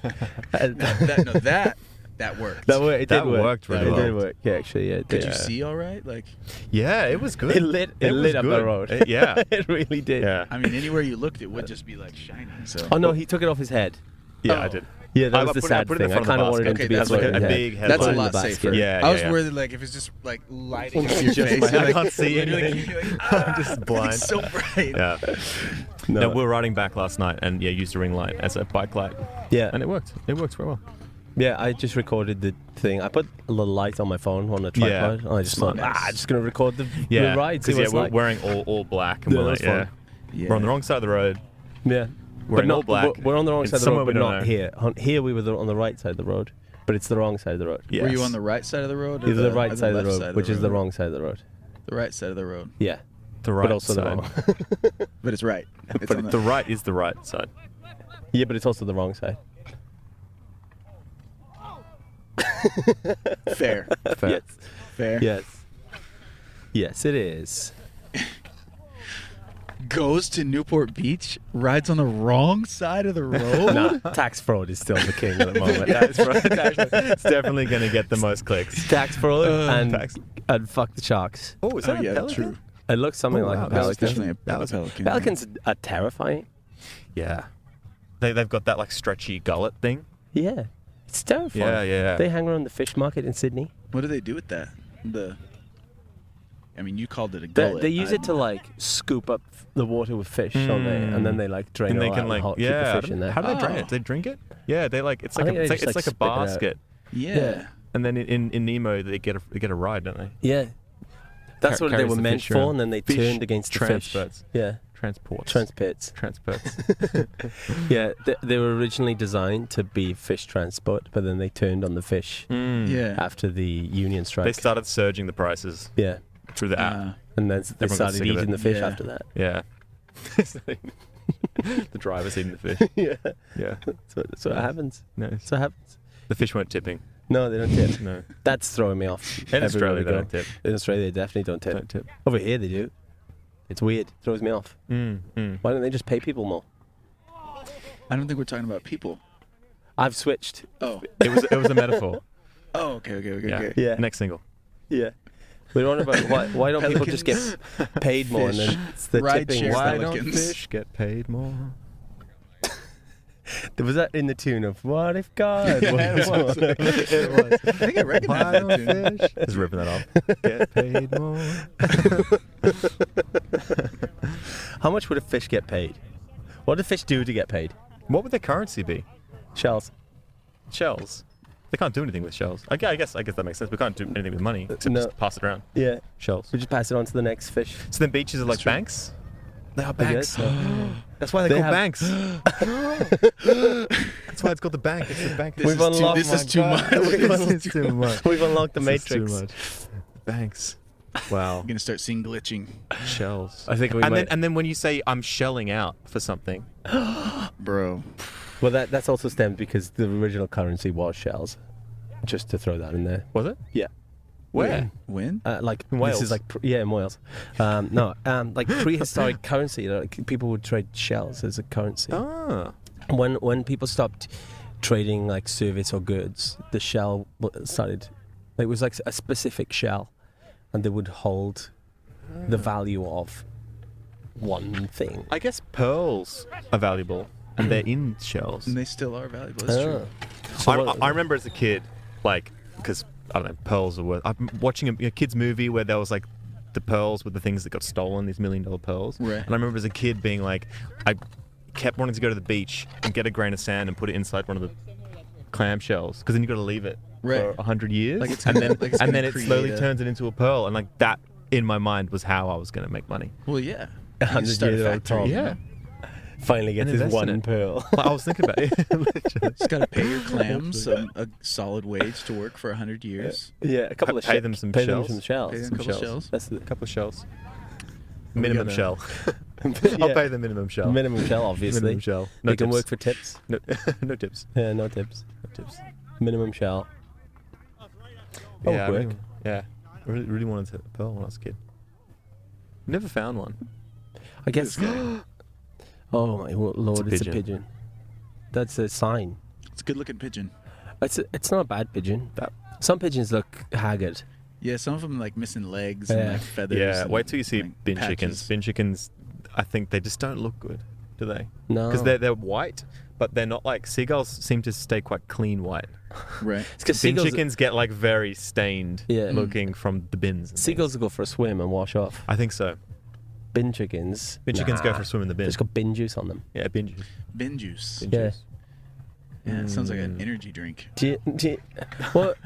That worked. That worked. It That did work. worked really It well. did work. Yeah, actually, yeah. It Could did. you see all right? Like, Yeah, it was good. It lit was up good. the road. Yeah. It really did. Yeah. I mean, anywhere you looked, it would just be like shining. So. Oh no, he took it off his head. Yeah, Oh. I did. Yeah, that I was the put it- sad put it in thing. I front of kind of the wanted him basket. to be That's floating like a in the big head. headlight. That's a in lot the basket. safer. Yeah, I was yeah. worried like if it's just like lighting up your Just face. my- you're I like- can't see you're like- anything. you're like, I'm just blind. It's so bright. Yeah. No. No, we were riding back last night and used a ring light as a bike light, Yeah. and it worked. It worked very well. Yeah, I just recorded the thing. I put a little light on my phone on a tripod. And I just Smart. thought, I'm just going to record the Yeah, ride. See because what it's we're like. wearing all black, and Yeah, we're that's like, fun. Yeah. we're on the wrong side of the road. Yeah. Wearing not all black. We're on the wrong in side of the somewhere road, but we don't not know. here. Here we were on the right side of the road, but it's the wrong side of the road. Yes. Were you on the right side of the road? Or Either the right or side of the left road, side which is the road? wrong side of the road. The right side of the road. Yeah. The right But also side. the wrong. But it's right. It's But on the right is the right side. Yeah, but it's also the wrong side. Fair. Fair. Yes. Fair. Yes. Yes, it is. Goes to Newport Beach, rides on the wrong side of the road. Nah, tax fraud is still the king at the moment. That's right. It's definitely going to get the most clicks. Tax fraud and tax- and fuck the sharks. Oh, is Oh, that a yeah, pelican? true. It looks something Oh, like wow, a that's pelican. Definitely a Pelican. pelican. Pelicans are terrifying. Yeah. They've got that like stretchy gullet thing. Yeah, it's terrifying. Yeah. They hang around the fish market in Sydney. What do they do with that? I mean, you called it a They, gullet. they use it to like scoop up the water with fish, don't they? And then they like drain And it they all can out like and keep yeah. the fish in there. How do they drain Oh. it? Do they drink it? Yeah, they like it's I like think they it's just, like a spit it out. basket. Yeah. And then in Nemo they get a ride, don't they? Yeah, that's what they Carries were the meant fish for, around. and then they Fish turned against the fish. transperts. Yeah, Transports. transpits. Transports. Yeah, they were originally designed to be fish transport, but then they turned on the fish Yeah. after the union strike. They started surging the prices Yeah, through the app. and then they Everyone got started sick of eating it. the fish Yeah. after that. Yeah. The driver's eating the fish. Yeah, Yeah. that's what happens. No. That's what happens. The fish weren't tipping. No, they don't tip. No. That's throwing me off. In Everywhere Australia we they go. don't tip. In Australia, they definitely don't tip. Don't tip. Over here, they do. It's weird. Throws me off. Why don't they just pay people more? I don't think we're talking about people. I've switched. Oh. It was a metaphor. Oh, okay. Yeah. Yeah. Next single. Yeah. We're on about why don't people just get Pelicans, paid more and fish, then it's the ride tipping. share Why Pelicans. don't fish get paid more? Was that in the tune of "What if God"? Yeah, was it was. one? It was. I think I recognize Why that don't tune. fish? Just ripping that off. Get paid more. How much would a fish get paid? What do fish do to get paid? What would their currency be? Shells. Shells. They can't do anything with shells. I guess that makes sense. We can't do anything with money except No. just pass it around. Yeah. Shells. We just pass it on to the next fish. So then beaches are like true. banks? They are I guess banks. so. That's why They they're called have- banks. That's why it's called the bank. It's the bank. We've unlocked- This is too much. This is too much. We've unlocked the This is Matrix. too much. Banks. Wow. I'm gonna start seeing glitching, Shells. I think we and might. then when you say I'm shelling out for something, bro. Well, that's also stemmed because the original currency was shells. Just to throw that in there. was it? Yeah. Where? When? Like In this Wales? is like in Wales. Like prehistoric currency. Like people would trade shells as a currency. Ah. When people stopped trading like service or goods, the shell started. It was like a specific shell, and they would hold the value of one thing. I guess pearls are valuable, and they're in shells. And they still are valuable. That's true. So I remember as a kid, like, because I don't know, pearls are worth. I'm watching a kids movie where there was like the pearls with the things that got stolen, these $1 million pearls. Right. And I remember as a kid being like, I kept wanting to go to the beach and get a grain of sand and put it inside one of the clamshells, because then you got to leave it for 100 years, Like it's and gonna- then like it's and gonna then it slowly create a- turns it into a pearl, and like that in my mind was how I was going to make money. Well, yeah. 100 You start a years old factory, Tom. you Yeah. know? Finally gets And his invest in one it. pearl. Well, I was thinking about it. Literally. Just got to pay your clams a solid wage to work for 100 years. Yeah, a couple of Pay them some pay shells. them some shells. Pay them a Some couple shells. shells. That's the A couple of shells. We Minimum gotta- shell. yeah. I'll pay the minimum shell. Minimum shell, obviously. Minimum shell. No You can tips. work for tips. No, no tips. Yeah, no tips. No tips. Minimum shell. Oh, Yeah, I work. really, yeah. I really wanted a pearl when I was a kid. Never found one. I guess. Oh my lord! It's It's a a pigeon. pigeon. That's a sign. It's a good looking pigeon. It's not a bad pigeon. That- Some pigeons look haggard. Yeah, some of them like missing legs Yeah. and like feathers. Yeah, and, wait till you see like, bin patches. chickens. Bin chickens, I think they just don't look good, do they? No, Because they're white, but they're not like seagulls. Seem to stay quite clean white. Right. It's because Bin seagulls. chickens get like very stained Yeah. looking from the bins. and Seagulls things. will go for a swim and wash off. I think so. Bin chickens. Bin chickens go nah. for a swim in the bin. Just got bin juice on them. Yeah, bin juice. Bin juice. Bin Yeah. juice. Yeah, it sounds like an Mm. energy drink. What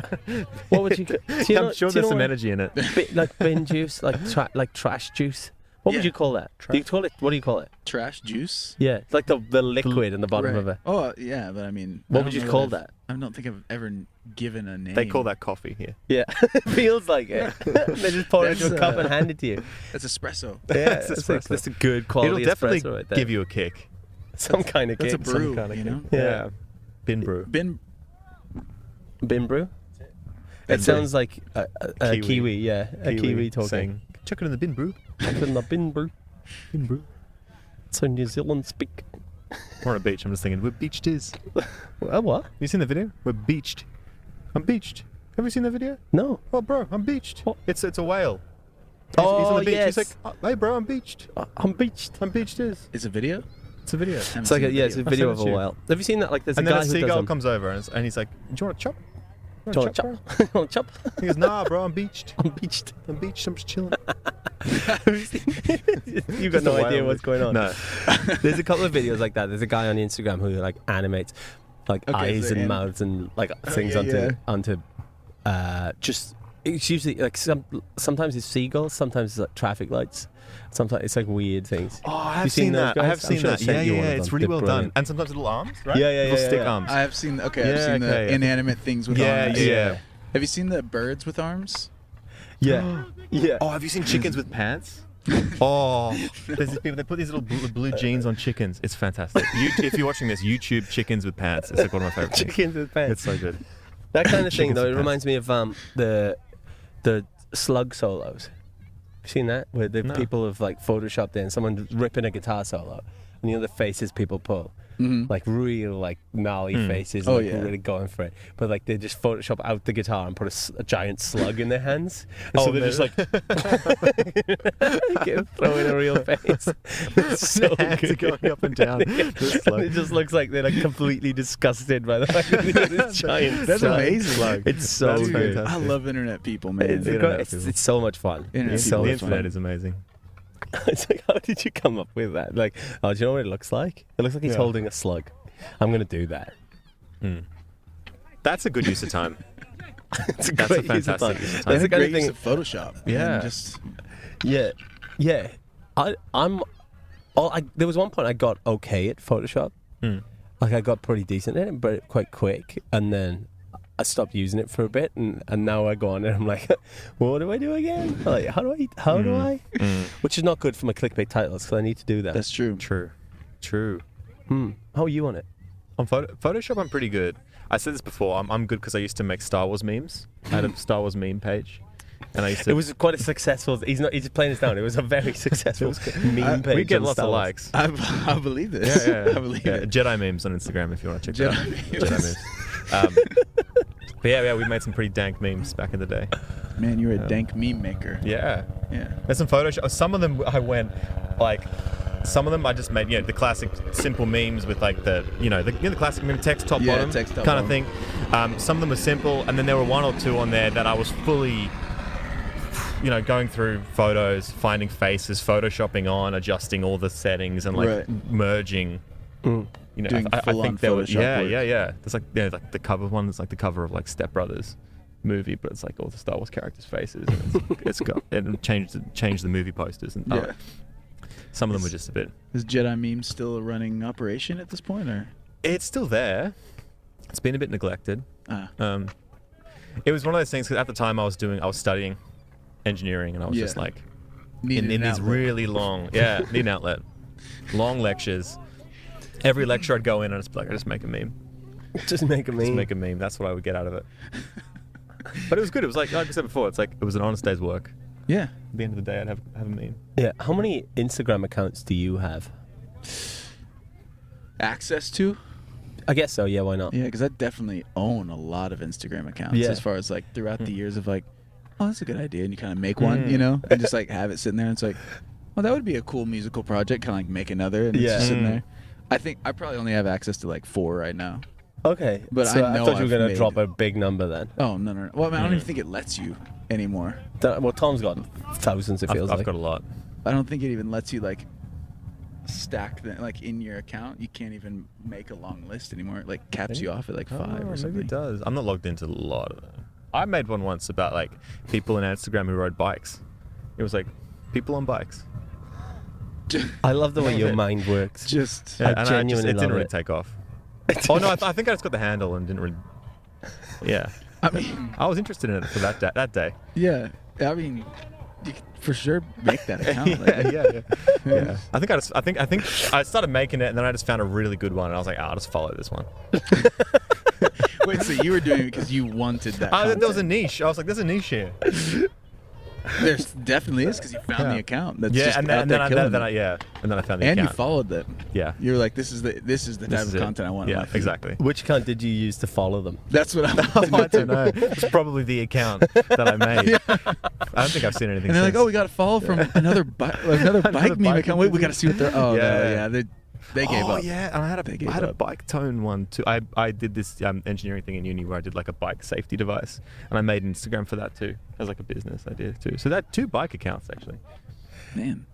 would you? Do you know, I'm sure do you there's know some what- energy in it. Like bin juice, like trash juice. What would Yeah. you call that? Do you call it? What do you call it? Trash juice. Yeah, it's like the liquid in the bottom Right. of it. Oh, yeah, but I mean, What I would don't you know call I've- that? I don't think I've ever given a name. They call that coffee here. Yeah, feels like it. They just pour it into a That's, cup and hand it to you. That's espresso. Yeah, It's that's a good quality It'll definitely espresso right there. give you a kick. some kind of That's a kick. brew, Some kind of you kick. know? Yeah. Bin brew. Bin. Bin brew. Bin It sounds like a Kiwi. kiwi. Yeah, a kiwi talking. saying, chuck it in the bin brew. It's in the bin brew. Bin brew. So New Zealand speak. We're on a beach. I'm just thinking, we're beached is. What? You seen the video? We're beached. I'm beached. Have you seen the video? No. Oh, bro, I'm beached. What? It's a whale. He's Oh, on the beach. yes. He's like, oh, hey, bro, I'm beached. I'm beached. I'm beached is. It's a video. It's a video. It's like it's a I'll video send of it a to you. whale. Have you seen that? Like, there's And a then guy a who does seagull them. comes over and he's like, do you want to chop? Do you want to bro? chop? You want to chop? He goes, nah, bro, I'm beached. I'm beached. I'm beached. I'm just chilling. You've got Just a no idea whale. what's going on. No. There's a couple of videos like that. There's a guy on Instagram who like animates like Okay, eyes so and anim- mouths and like things yeah, onto just it's usually like sometimes it's seagulls, sometimes it's like traffic lights, sometimes it's like weird things. Oh, I You have seen seen those that. I guys? have I'm seen sure I that. sent Yeah, you one yeah, of it's them. really They're well brilliant. done. And sometimes little arms, right? Yeah, yeah, Little yeah, stick yeah. arms. I have seen. Okay, I've Yeah, seen the okay. inanimate things with Yeah, arms. yeah. Have you seen the birds with arms? Yeah, yeah. Oh, have you seen chickens with pants? Oh, there's these people. They put these little blue jeans on chickens. It's fantastic. If you're watching this, YouTube chickens with pants. It's like one of my favorite things. Chickens with pants. It's so good. That kind of thing Chickens though. with It pants. reminds me of the slug solos. You seen that? Where the No. people have like photoshopped in someone ripping a guitar solo, and you know the faces people pull, Mm-hmm. like real like gnarly faces, Oh, like yeah. really going for it. But like they just Photoshop out the guitar and put a giant slug in their hands. Oh, so they're just like throwing a real face. It's so Their hands are good. going up and down. The slug. It just looks like they're like completely disgusted by the fact that they got this giant. That's slug. amazing. It's so That's good. fantastic. I love internet people, man. It's, The great- internet people. it's so much fun. Internet It's people so The much internet fun. is amazing. It's like, how did you come up with that? Like, oh, do you know what it looks like? It looks like he's Yeah. holding a slug. I'm gonna do that. That's a good use of time. It's a That's a great use of fantastic time. use of time. That's That's the a kind great of thing. use of Photoshop. Yeah. And just Yeah, yeah. There was one point I got okay at Photoshop. Like I got pretty decent at it, but quite quick, and then I stopped using it for a bit, and now I go on and I'm like, what do I do again? Like, how do I? Which is not good for my clickbait titles because I need to do that. that's true. True. How are you on it? On Photoshop, I'm pretty good. I said this before. I'm good because I used to make Star Wars memes. I had a Star Wars meme page, and I used to. It was quite a successful. He's just playing this down. It was a very successful meme page. we get on lots Star of Wars. likes. I believe this. Yeah. I believe Yeah, it. Jedi memes on Instagram if you want to check that out. Jedi Jedi memes. memes. But yeah, we made some pretty dank memes back in the day. Man, you're a dank meme maker. Yeah. Yeah. There's some Photoshop. Some of them I went, like some of them I just made, the classic simple memes with like the classic meme text top bottom text top kind of bottom. thing. Some of them were simple, and then there were one or two on there that I was fully, going through photos, finding faces, photoshopping on, adjusting all the settings, and like merging. Doing I think there was Photoshop work. There's like the cover one. It's like the cover of like Step Brothers movie, but it's like all the Star Wars characters' faces, and it's got and changed the movie posters, and some of them were just a bit. Is Jedi Meme still a running operation at this point, or? It's still there. It's been a bit neglected. It was one of those things, because at the time I was studying engineering, and I was just like in these really long need an outlet, long lectures. Every lecture I'd go in and I just make a meme. Just make a meme. Just make a meme. That's what I would get out of it. But it was good. It was like I said before, it was an honest day's work. Yeah. At the end of the day, I'd have a meme. Yeah. How many Instagram accounts do you have? Access to? I guess so. Yeah. Why not? Yeah, because I definitely own a lot of Instagram accounts. Yeah. As far as like throughout the years of like, oh, that's a good idea, and you kind of make one, and just like have it sitting there. And it's like, well, that would be a cool musical project. Kind of like make another, and it's just sitting there. I think I probably only have access to like 4 right now. Okay. But so I know thought you were going to made- drop a big number then. Oh no. Well, I mean, I don't even think it lets you anymore. Well, Tom's got thousands. It feels I've like. got a lot. I don't think it even lets you like stack them like in your account. You can't even make a long list anymore. It like caps you off at like 5 or something. Maybe it does. I'm not logged into a lot of it. I made one once about like people on Instagram who rode bikes. It was like people on bikes. I love the way your mind works. Just I genuinely it love didn't really it. take off. Oh no, I think I just got the handle and didn't really. Yeah, I mean, I was interested in it for that day. yeah. I mean, you could for sure make that account. Yeah. I think I started making it, and then I just found a really good one, and I was like, I'll just follow this one. Wait, so you were doing it because you wanted that? There was a niche. I was like, there's a niche here. There definitely is, because you found the account. That's Yeah, just and out then there killing it. I found the And you account. followed that. Yeah. You were like, this is the type of it. content I want. in Yeah, my feed. exactly. Which account did you use to follow them? That's what I'm. I don't know. It's probably the account that I made. I don't think I've seen anything. And they're like, since. oh, we got a follow from another bike meme bike account. Wait, we got to see what they're. Oh, Yeah. no, they gave up. Oh yeah, and I had They gave a up. bike tone one too. I did this engineering thing in uni where I did like a bike safety device, and I made an Instagram for that too as like a business idea too. So that 2 bike accounts actually. Man.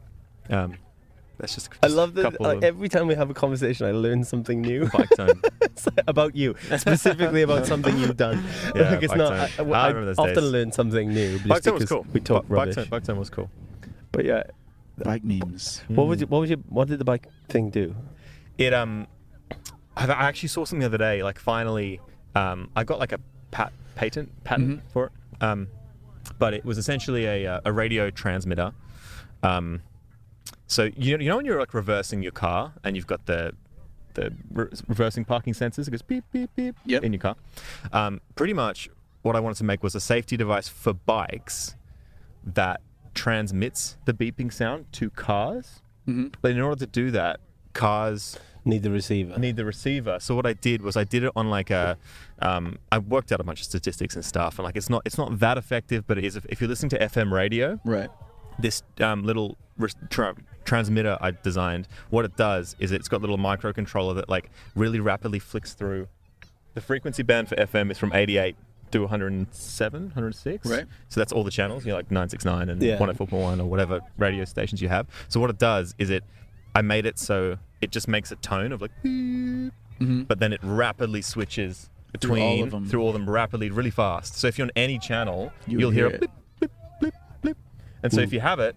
That's just. I love that. couple of Every time we have a conversation, I learn something new. bike tone. It's like about you, specifically about something you've done. Yeah, like it's bike not. tone. I remember those often days. learn something new. Just Bike tone was because cool. We talk rubbish. Bike tone was cool. But yeah, Bike memes. what did the bike thing do? It I actually saw something the other day. Like finally, I got like a patent for it. But it was essentially a radio transmitter. So you know when you're like reversing your car and you've got the reversing parking sensors, it goes beep beep beep in your car. Pretty much what I wanted to make was a safety device for bikes that transmits the beeping sound to cars. But in order to do that, cars Need the receiver. So what I did was I did it on like I worked out a bunch of statistics and stuff, and like it's not that effective, but it is if you're listening to FM radio. Right. This little transmitter I designed, what it does is it's got a little microcontroller that like really rapidly flicks through. The frequency band for FM is from 88 to 107, 106. Right. So that's all the channels, like 969 and Yeah. 104.1 or whatever radio stations you have. So what it does is I made it so it just makes a tone of like beep, but then it rapidly switches between all of them. rapidly, really fast. So if you're on any channel, you'll hear hear a it. blip, blip, blip, blip. And so if you have it,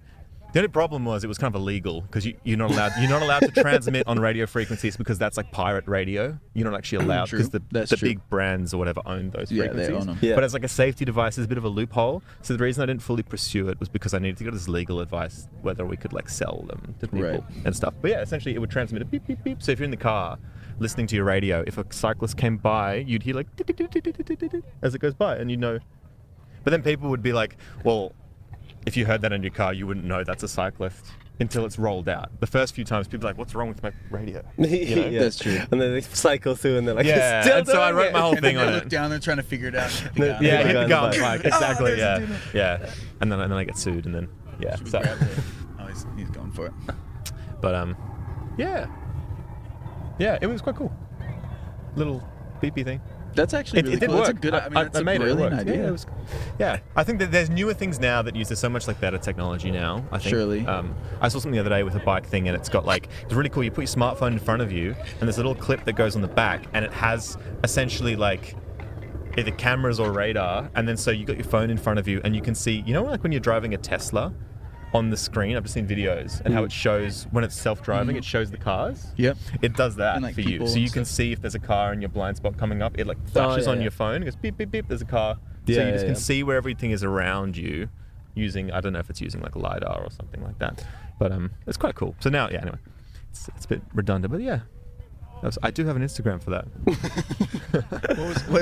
the only problem was it was kind of illegal because you're not allowed to transmit on radio frequencies because that's like pirate radio. You're not actually allowed True. because the That's true. big brands or whatever own those Yeah, frequencies. they own them. Yeah. But as like a safety device, there's a bit of a loophole. So the reason I didn't fully pursue it was because I needed to get this legal advice whether we could like sell them to people Right. and stuff. But yeah, essentially it would transmit a beep beep beep. So if you're in the car listening to your radio, if a cyclist came by, you'd hear like as it goes by, and you'd know. But then people would be like, well, if you heard that in your car, you wouldn't know that's a cyclist until it's rolled out. The first few times, people are like, what's wrong with my radio? You know? Yeah. That's true. And then they cycle through and they're like, Yeah, still and so I doing wait it. my whole And thing then on they look it. down, they're trying to figure it out. Yeah, Yeah, the hit the guy guy on on the the bike. bike. Exactly, there's a yeah. dude. Yeah. And then I get sued, and then, yeah. Should we So, grab it? Oh, he's going for it. But yeah, it was quite cool. Little beepy thing. That's actually really It did cool. work. That's a good. I mean, that's a made it brilliant work. idea. Yeah, I think that there's newer things now that use so much like better technology now. I think. Surely. I saw something the other day with a bike thing, and it's got like it's really cool. You put your smartphone in front of you, and there's a little clip that goes on the back, and it has essentially like either cameras or radar, and then so you got your phone in front of you, and you can see. You know, like when you're driving a Tesla. On the screen, I've just seen videos and how it shows when it's self-driving. It shows the cars. Yep. It does that And, like, for you, people so you and can stuff. see if there's a car in your blind spot coming up. It like flashes on your phone. It goes beep beep beep. There's a car. So you just can see where everything is around you, using I don't know if it's using like lidar or something like that, but it's quite cool. So now, anyway, it's a bit redundant, but yeah, I do have an Instagram for that.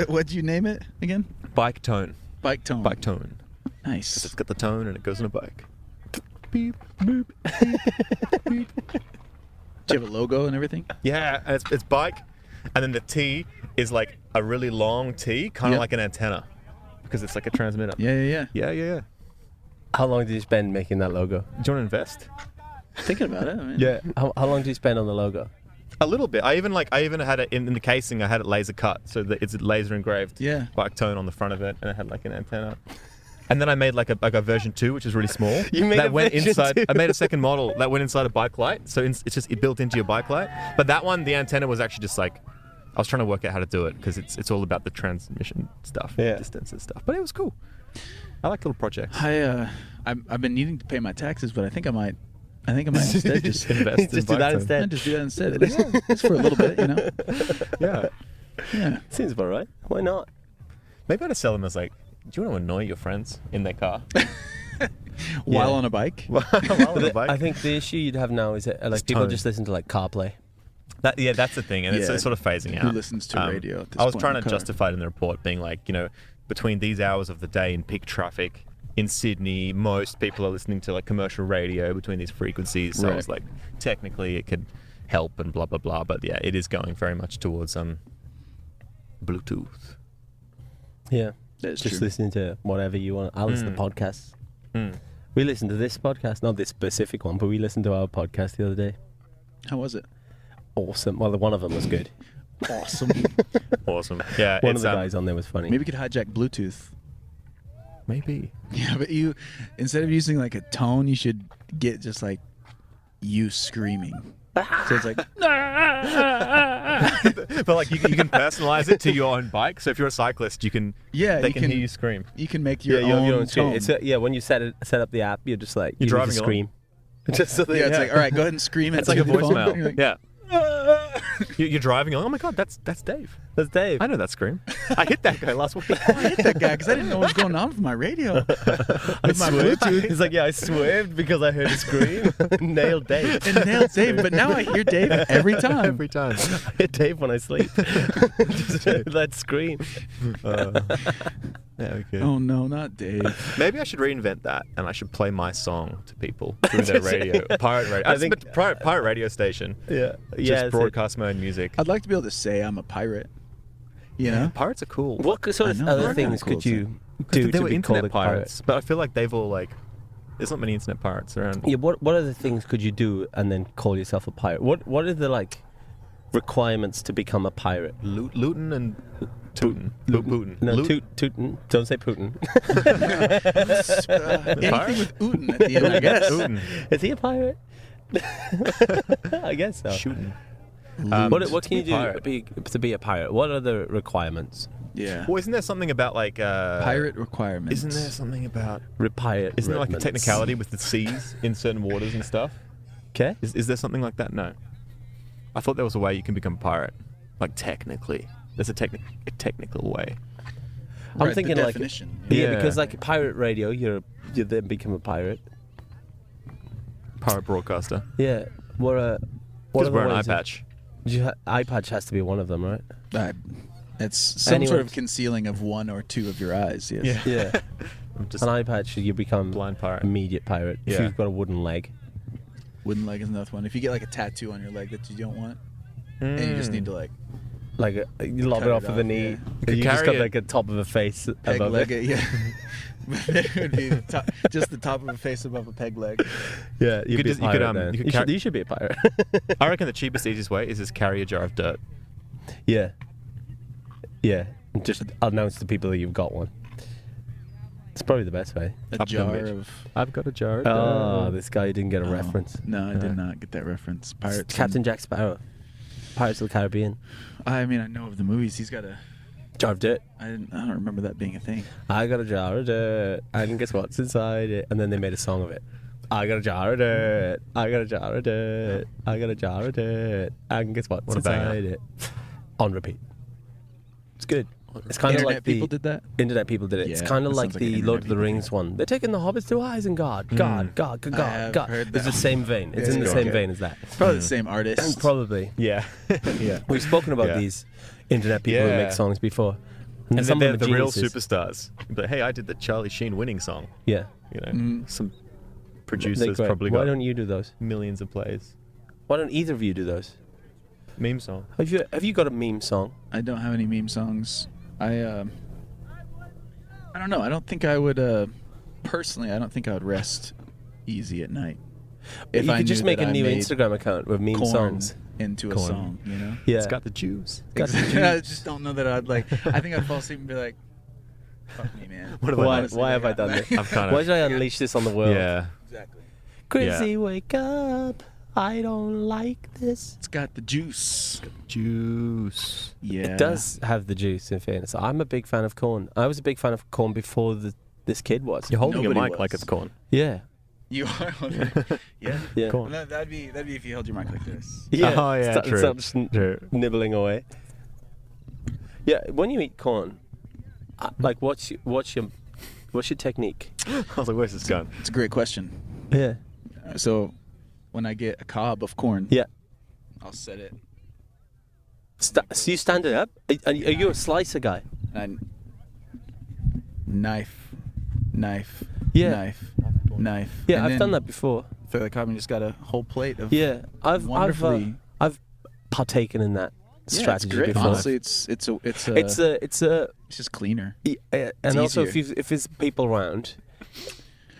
What'd you name it again? Bike tone. Bike tone. Bike tone. Nice. It's got the tone and it goes on a bike. Beep, boop, beep, beep. Do you have a logo and everything? Yeah, and it's bike, and then the T is like a really long T, kind of like an antenna, because it's like a transmitter. Yeah. How long did you spend making that logo? Do you want to invest? Thinking about it. I mean, Yeah. How long did you spend on the logo? A little bit. I even had it in the casing. I had it laser cut, so that it's laser engraved. Yeah. Bike tone on the front of it, and it had like an antenna. And then I made like a version 2, which is really small. You made that a went version inside. 2? I made a second model that went inside a bike light, so it built into your bike light. But that one, the antenna was actually just like I was trying to work out how to do it because it's all about the transmission stuff, distance and stuff. But it was cool. I like little projects. I've been needing to pay my taxes, but I think I might instead just Invest in Just do bike that tone. instead. just do that instead. At least, just for a little bit, you know. Yeah. Yeah. Seems about right. Why not? Maybe I'd sell them as like, do you want to annoy your friends in their car? While on a bike. While on a bike? I think the issue you'd have now is that like Just people tone. just listen to like CarPlay. That's the thing, and Yeah. it's sort of phasing out. Who listens to radio at this I was point trying in to the car? justify it in the report, being like, between these hours of the day in peak traffic in Sydney, most people are listening to like commercial radio between these frequencies. So I was like, technically it could help and blah blah blah, but yeah, it is going very much towards Bluetooth. Yeah. That's Just true. listening to whatever you want. I listen to podcasts. Mm. We listened to this podcast, not this specific one, but we listened to our podcast the other day. How was it? Awesome. Well, one of them was good. Awesome. Awesome. Yeah, One of it's the guys on there was funny. Maybe you could hijack Bluetooth. maybe. Yeah, but you instead of using like a tone, you should get just like you screaming. So it's like But like you can personalize it to your own bike. So if you're a cyclist, they can hear you scream. You can make your you own scream. tone. It's when you set up the app, you're just like You're you driving just along. scream. Just so that, yeah, it's like all right, go ahead and scream. It's into like a the phone. voicemail. You're like, Yeah. You're driving along. Oh my god, that's Dave. That's Dave. I know that scream. I hit that guy last week. I hit that guy because I didn't know what was going on with my radio. With my swerved. Bluetooth. He's like, yeah, I swerved because I heard a scream. Nailed Dave. And nailed Dave, but now I hear Dave every time. Every time. I hit Dave when I sleep. Just that scream. Yeah, we could. Oh no, not Dave. Maybe I should reinvent that, and I should play my song to people through their radio, pirate radio. I think- pirate radio station. Yeah. Just broadcast my own music. I'd like to be able to say I'm a pirate. You know? Pirates are cool. What sort of I know, other they're things kinda could cool you They do to were be called internet a pirate? pirates, but I feel like they've all like. There's not many internet pirates around. Yeah. What other things could you do and then call yourself a pirate? What are the like requirements to become a pirate? Lootin' and tootin'. Bootin'. No, Loot- tootin'. Don't say Putin. Anything with Uten at the end, I guess. Tootin'. Is he a pirate? I guess so. Shooting. What to can you be do pirate. to be a pirate? What are the requirements? Yeah. Well, isn't there something about like Pirate requirements. Isn't there something about? Pirate. Isn't there like a technicality with the seas in certain waters and stuff? Okay. Is there something like that? No. I thought there was a way you can become a pirate. Like technically, there's a technical way. I'm Right, thinking the like definition. yeah, Yeah. because like pirate radio, you then become a pirate. Pirate broadcaster. Yeah. What are Because the we're an eye ways of- patch. eye patch has to be one of them, right? It's some sort Anyways. of concealing of one or two of your eyes. Yes. Yeah. I'm just An eye patch, you become blind pirate. immediate pirate. If Yeah. you've got a wooden leg. Wooden leg is another one. If you get like a tattoo on your leg that you don't want, and you just need to like Like you lob Cut it it off with a off, knee. yeah. could You just carry got it. like a top of a face peg above leg it. it. Yeah. it would be just the top of a face above a peg leg. Yeah, You could just- you could, you could you should be a pirate. I reckon the cheapest, easiest way is just carry a jar of dirt. Yeah. Yeah. And just announce to people that you've got one. It's probably the best way. A jar of. I've got a jar of Oh, dirt. this guy didn't get a reference. No, I did not get that reference. Pirates. Captain Jack Sparrow. Pirates of the Caribbean. I mean, I know of the movies. He's got a. Jar of dirt. I don't remember that being a thing. I got a jar of dirt. And guess what's inside it? And then they made a song of it. I got a jar of dirt. I got a jar of dirt. I got a jar of dirt. And guess what's What a banger. inside it? On repeat. It's good. It's kind of Internet like the people did that. internet people did it. It's Yeah, kind of that like sounds like the an Lord of the internet Rings one. They're taking the hobbits to Isengard. God, God, God, I God, have God. heard It's that the same vein. It's Yeah, in the it's same good. vein as that. It's probably the same artist. Probably. Yeah. Yeah. We've spoken about Yeah. these internet people who Yeah. make songs before. And some then of they're them are the real geniuses. superstars. But hey, I did the Charlie Sheen winning song. Yeah. You know, some They're producers great. probably Why got don't you do those? millions of plays. Why don't either of you do those? Meme song. Have you got a meme song? I don't have any meme songs. I don't know. I don't think I would. Personally, I don't think I would rest easy at night. If you I could just knew make that a I new made Instagram account with meme corn songs. into a Corn. song. You know. Yeah. It's got the juice. Got the I just don't know that I'd like. I think I'd fall asleep and be like, "Fuck me, man." What have I Why, done? why have I done this? I've kind of. Why did I unleash this on the world? Yeah. Exactly. Crazy, wake up. I don't like this. It's got the juice. Juice. Yeah. It does have the juice, in fairness. I'm a big fan of corn. I was a big fan of corn before this kid was. You're holding Nobody your mic was. like it's corn. Yeah. You are. Yeah. Yeah. Corn. That'd be if you held your mic like this. Yeah. Oh, yeah, It's true. not just True. nibbling away. Yeah. When you eat corn, like what's your technique? I was like, where's this going? It's a great question. Yeah. So, when I get a cob of corn, Yeah. I'll set it. So you stand it up? Are you a slicer guy? And knife, Yeah. knife. Yeah, And I've then done that before. Throw the cob and just got a whole plate of. Yeah, Wonderfully. I've partaken in that Yeah, strategy it's great. before. Honestly, it's It's just cleaner. and It's also easier. if there's people around,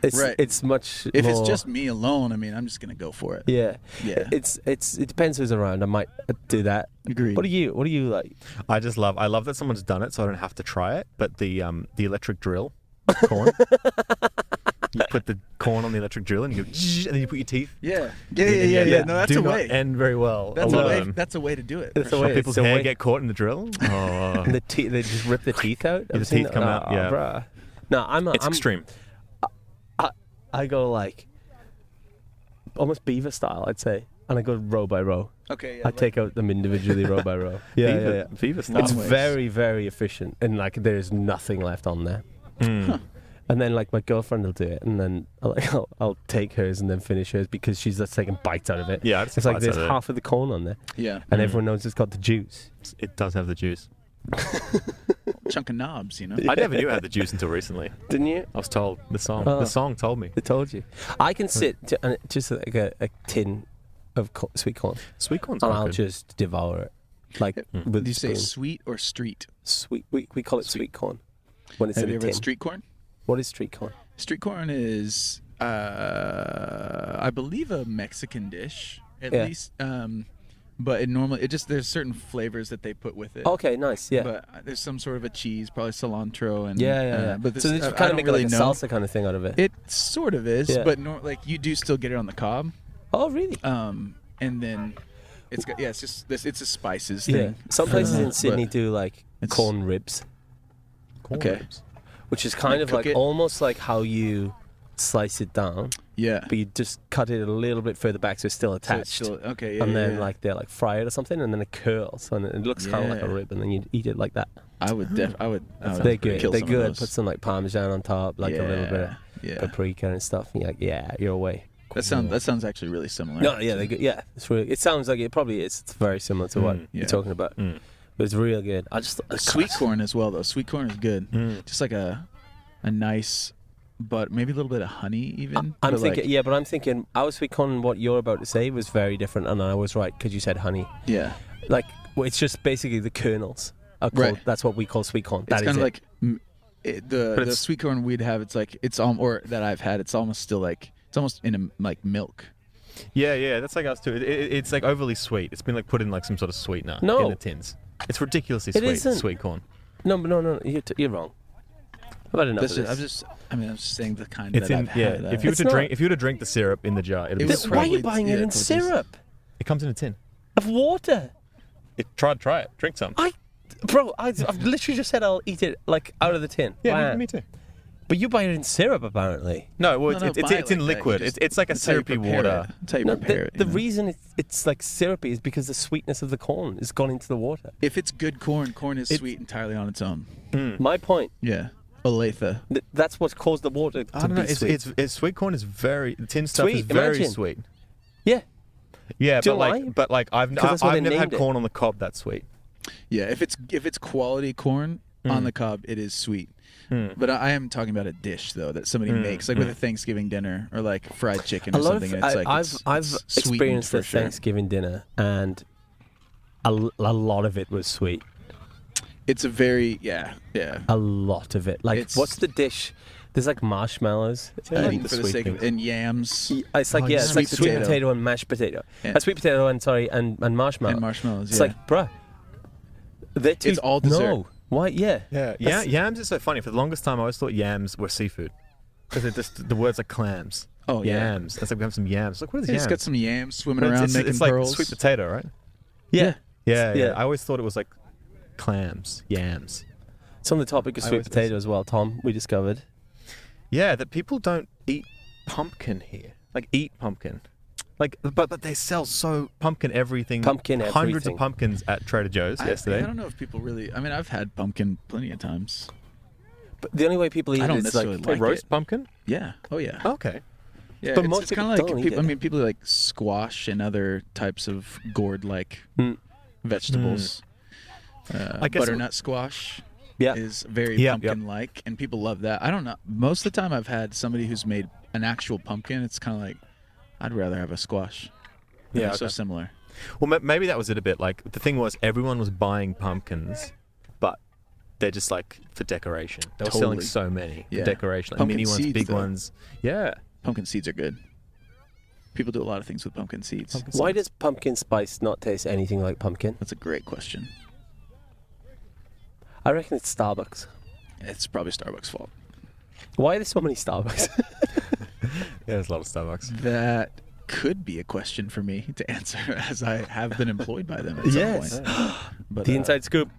it's Right. it's much. If more, it's just me alone, I mean, I'm just gonna go for it. yeah, Yeah. it depends who's around. I might do that. Agreed. What do you like? I love that someone's done it, so I don't have to try it. But the electric drill, corn. You put the corn on the electric drill and you go, and then you put your teeth. Yeah. No, that's Do a not way. end very well. That's a a lot way. of them. That's a way to do it. That's for a sure. way. People's It's a hair way- get caught in the drill. Oh, And they just rip the teeth out. The I've seen teeth come out, yeah. bruh. No, it's extreme. I go like almost beaver style, I'd say, and I go row by row. Okay. Yeah, I take out them individually row by row. Yeah. Viva style. It's Long ways. very, very efficient, and like there's nothing left on there. And then like my girlfriend will do it, and then I'll take hers and then finish hers because she's just taking bites out of it. Yeah, it's It's like there's half of the corn on there, Yeah. and everyone knows it's got the juice. It does have the juice. Chunk of knobs, you know. I never knew it had the juice until recently. Didn't you? I was told the song. Oh. The song told me. They told you. I can sit and just like a tin of sweet corn, Sweet corn's and quite I'll good. just devour it. Like with Did you a say spoon. sweet or street? Sweet? We call it sweet corn when it's Have in you a ever had tin. street corn? What is street corn? Street corn is, I believe, a Mexican dish at Yeah. least. But it just there's certain flavors that they put with it. Okay, nice. Yeah. But there's some sort of a cheese, probably cilantro and Yeah. But this, So they just I kind of don't make really like a know. salsa kind of thing out of it. It sort of is, Yeah. but like you do still get it on the cob. Oh, really? And then it's got it's just this. It's a spices Yeah. thing. Some places in But Sydney do like it's- corn ribs, Corn Okay. ribs. which is kind Like of cook like it? almost like how you slice it down, Yeah. but you just cut it a little bit further back so it's still So it's attached. still- okay. Yeah. and then yeah. like they like fry it or something, and then it curls, and it looks kind of like a Yeah. rib, and then you eat it like that. I would. I would. They're good. kill They're some of good. those. Put some like parmesan on top, like a little bit of Yeah. paprika and stuff. And you're like, yeah, you're away. That sounds actually really similar. No, yeah, they're good. Yeah, it's really. It sounds like it probably is. It's very similar to what yeah. you're talking about, Mm. but it's real good. I just Sweet corn as well, though. Sweet corn is good. Just like a nice, but maybe a little bit of honey even. I'm but thinking, like, yeah, but I'm thinking our sweet corn. What you're about to say was very different, and I was right because you said honey. yeah. Like, well, it's just basically the kernels. Are called, Right. That's what we call sweet corn. It's That is kind of it. like the sweet corn we'd have, or that I've had, it's almost still like it's almost in a, like milk. Yeah, that's like us too. It's like overly sweet. It's been like put in like some sort of sweetener in the tins. It's ridiculously sweet. Isn't. Sweet corn. No. You're wrong. I've had enough of this. I'm just saying the kind It's that in I've had. If you were to drink the syrup in the jar, it'd be was Why are sweet. you buying it in syrup? It comes in a tin. Of water. Try it. Drink some. I've literally just said I'll eat it like out of the tin. Yeah, Wow. me too. But you buy it in syrup, apparently. No, well, No, it's buy it it's in like that. liquid. You just- It's like a that's how you syrupy prepare water. it. That's how you No, prepare it. the you know? reason it's like syrupy is because the sweetness of the corn has gone into the water. If it's good corn is sweet entirely on its own. My point. Yeah. Olathe. That's what's caused the water I to don't know. be sweet. It's sweet corn is very tin stuff Sweet, is very imagine. sweet. Yeah. Yeah, Do you but know like why? but like I've 'Cause that's what they never had named it. corn on the cob that's sweet. Yeah, if it's quality corn on the cob, it is sweet. But I am talking about a dish though that somebody makes, like with a Thanksgiving dinner or like fried chicken A or lot something. of and it's like I've it's sweetened experienced for a sure. Thanksgiving dinner, and a lot of it was sweet. It's a very A lot of it. Like, It's- what's the dish? There's like marshmallows. I and think for the sake of and yams It's like it's like sweet sweet potato. potato and mashed potato. Yeah. Sweet potato and marshmallow. and marshmallows. It's yeah. like, bruh, they're too, It's all dessert. No, why? Yeah, Yams is so funny. For the longest time, I always thought yams were seafood because the words are clams. Oh, yeah. Yams. That's like we have some yams. Like what is Hey, yams? it's got some yams swimming But around it's, making it's like pearls. sweet potato, right? yeah. Yeah. I always thought it was like clams, yams. It's on the topic of I sweet always potato as well, Tom. We discovered. Yeah, that people don't eat pumpkin here. Like eat pumpkin. Like, but they sell pumpkin everything. Hundreds everything. of pumpkins at Trader Joe's yesterday. I don't know if people really. I mean, I've had pumpkin plenty of times. But the only way people eat I it don't is necessarily like They like roast it. pumpkin. Yeah. Oh yeah. Okay. Yeah. But it's, most it's kind people of like don't eat people. I it. mean, people like squash and other types of gourd-like Mm. vegetables. I guess Butternut squash Yeah. is very Yeah, pumpkin-like, and people love that. I don't know. Most of the time, I've had somebody who's made an actual pumpkin. It's kind of like, I'd rather have a squash. Yeah, They're so okay. similar. Well, maybe that was it a bit. Like the thing was, everyone was buying pumpkins, but they're just like for decoration. They were selling Totally. so many Yeah. for decoration, like Pumpkin mini ones, seeds, big though. ones. Yeah. Pumpkin seeds are good. People do a lot of things with pumpkin seeds. Why does pumpkin spice not taste anything like pumpkin? That's a great question. I reckon it's Starbucks. It's probably Starbucks' fault. Why are there so many Starbucks? Yeah, there's a lot of Starbucks. That could be a question for me to answer, as I have been employed by them at some Yes. point. But The inside scoop.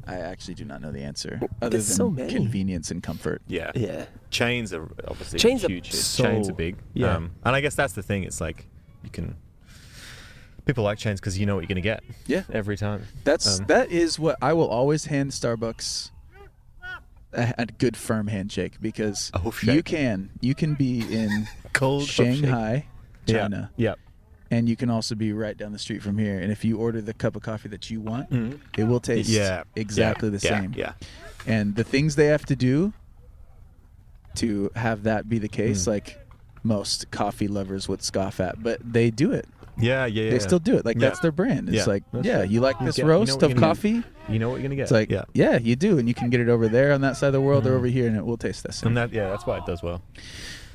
I actually do not know the answer, other There's than so many. convenience and comfort. Yeah. Yeah. Chains are obviously Chains are huge. Here. so- Chains are big. yeah. And I guess that's the thing. It's like you can. People like chains because you know what you're going to get. Yeah. Every time. That is what I will always hand Starbucks a good firm handshake, because A hoof shake. you can be in Cold Shanghai, China, Yeah. and you can also be right down the street from here. And if you order the cup of coffee that you want, Mhm. it will taste Yeah. exactly Yeah. the same. Yeah. And the things they have to do to have that be the case, like most coffee lovers would scoff at, but they do it. Yeah. They still do it. Like Yeah. that's their brand. It's Yeah. like, That's yeah, right. you like You this get- you know roast what of you're gonna coffee? You know what you're going to get. It's like, yeah, you do, and you can get it over there on that side of the world or over here, and it will taste the same. And that's why it does well.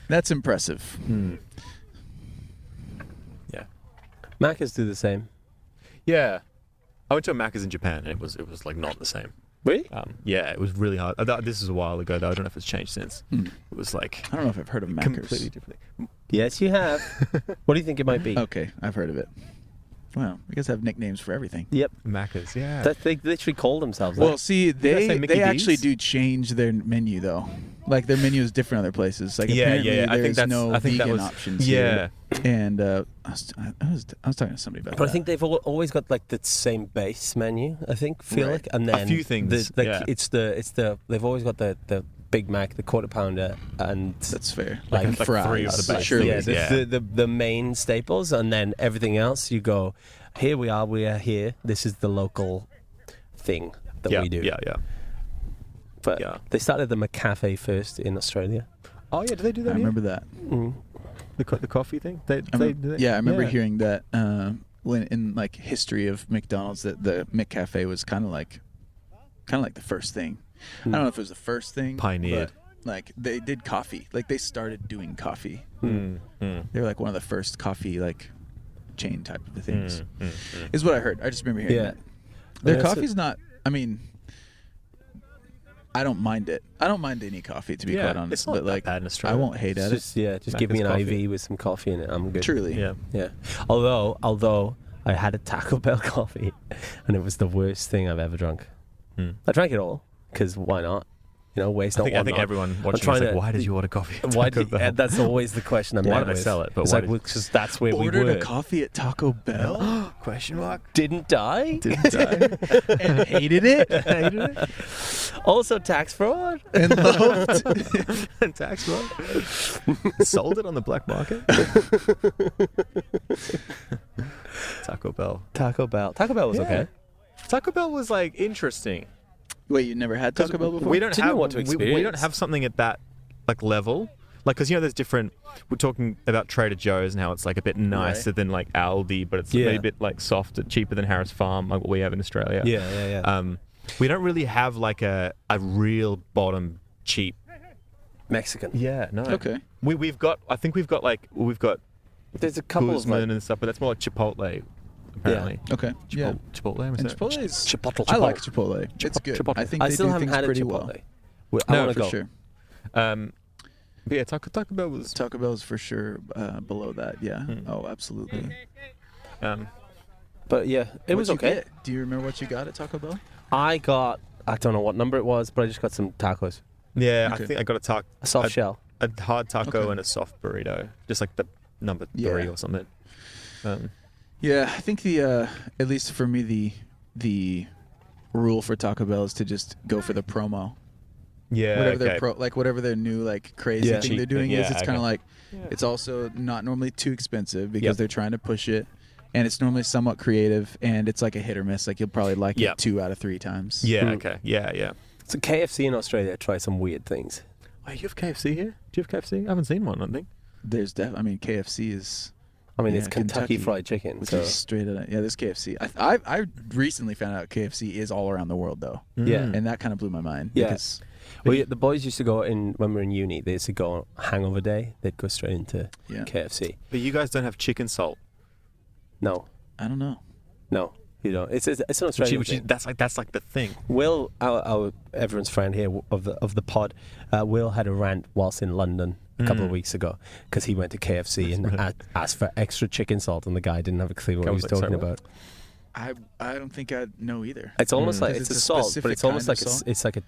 That's impressive. Yeah. Macca's do the same. Yeah. I went to a Macca's in Japan and it was like not the same. Really? Yeah, it was really hard. This is a while ago though. I don't know if it's changed since. It was like I don't know if I've heard of Macca's. completely different. Yes, you have. What do you think it might be? Okay, I've heard of it. Wow, you guys have nicknames for everything. Yep. Macca's, yeah. They literally call themselves Well, that. see, say they Mickey actually D's? do change their menu though. Like their menu is different other places. Like Yeah, apparently yeah. I think there's that's. no I think that vegan was. options Yeah. here. And I was talking to somebody about But I that. think they've always got like the same base menu. I think feel Right. like, and then few things, The, yeah. they've always got the Big Mac, the quarter pounder, and That's fair. Like Like three of fries, the but base surely. yeah, things. the main staples, and then everything else. You go, here we are here. This is the local thing that Yeah, we do. yeah, yeah. But yeah. they started the McCafe first in Australia. Oh yeah, do they do that? I here? remember that. the coffee thing. They I do remember, that? yeah, I remember hearing that when in like history of McDonald's that the McCafe was kind of like the first thing. I don't know if it was the first thing. Pioneered. But, like, they did coffee. Like, they started doing coffee. Mm. They were like one of the first coffee, like, chain type of things. Is what I heard. I just remember hearing that. Their coffee's not, I mean, I don't mind it. I don't mind any coffee, to be quite honest. It's not but that like, bad in Australia. I won't hate at it. Just give me an IV with some coffee in it. I'm good. Truly. Yeah. Although I had a Taco Bell coffee, and it was the worst thing I've ever drunk. I drank it all because why not? You know, waste not. I think everyone watching is like, why did you order coffee at Taco Bell? That's always the question I'm Why met did I with. sell it? But it's why like, because that's where we Ordered were. a coffee at Taco Bell? Question mark? Didn't die. Didn't die. And hated it? Also tax fraud. And loved. And tax fraud. Sold it on the black market. Taco Bell. Taco Bell was okay. Taco Bell was like interesting. Wait, you never had Taco Bell before? We don't Didn't have know what to we don't experience. have something at that like level. Like, because there's different. We're talking about Trader Joe's and how it's like a bit nicer than like Aldi, but it's maybe a bit like softer, cheaper than Harris Farm, like what we have in Australia. Yeah. We don't really have like a real bottom cheap Mexican. Yeah, no. Okay. We've got There's a couple of Guzman and stuff, but that's more like Chipotle, apparently. Okay. Yeah. Chipotle. And Was that? Chipotle is... Chipotle. I like Chipotle. It's good. Chipotle. I think I they still do haven't things had a pretty Chipotle. well. I No, want to For go. sure. But yeah, Taco Bell was. Taco Bell is for sure below that. Yeah. Oh, absolutely. But yeah, it was What'd you okay. get? Do you remember what you got at Taco Bell? I don't know what number it was, but I just got some tacos. Yeah, Okay. I think I got A soft shell. a hard taco Okay. and a soft burrito, just like the number 3 Yeah. or something. Yeah, I think the at least for me the rule for Taco Bell is to just go for the promo. Yeah, Whatever okay. their whatever their new like crazy thing Cheap they're doing thing. is, Yeah, it's kind of okay. like it's also not normally too expensive because Yep. they're trying to push it, and it's normally somewhat creative, and it's like a hit or miss. Like you'll probably like Yep. it 2 out of 3 times. Yeah, okay. Yeah. So KFC in Australia try some weird things. Wait, you have KFC here? Do you have KFC? I haven't seen one, I don't think. There's I mean KFC is. I mean, Yeah, it's Kentucky Fried Chicken. Which So is straight out. Yeah, there's KFC. I recently found out KFC is all around the world though, yeah. and that kind of blew my mind. Yeah. Because Well, the boys used to go in when we were in uni. They used to go on hangover day. They'd go straight into Yeah. KFC. But you guys don't have chicken salt. No, I don't know. you don't. It's an Australian thing. That's like the thing. Will, our everyone's friend here of the pod, Will had a rant whilst in London a couple of weeks ago because he went to KFC and asked for extra chicken salt, and the guy didn't have a clue what Guy he was was like, talking "Sorry, what?" about. I don't think I know either. It's almost like Because it's a it's a salt, but specific it's almost kind like of salt? it's like a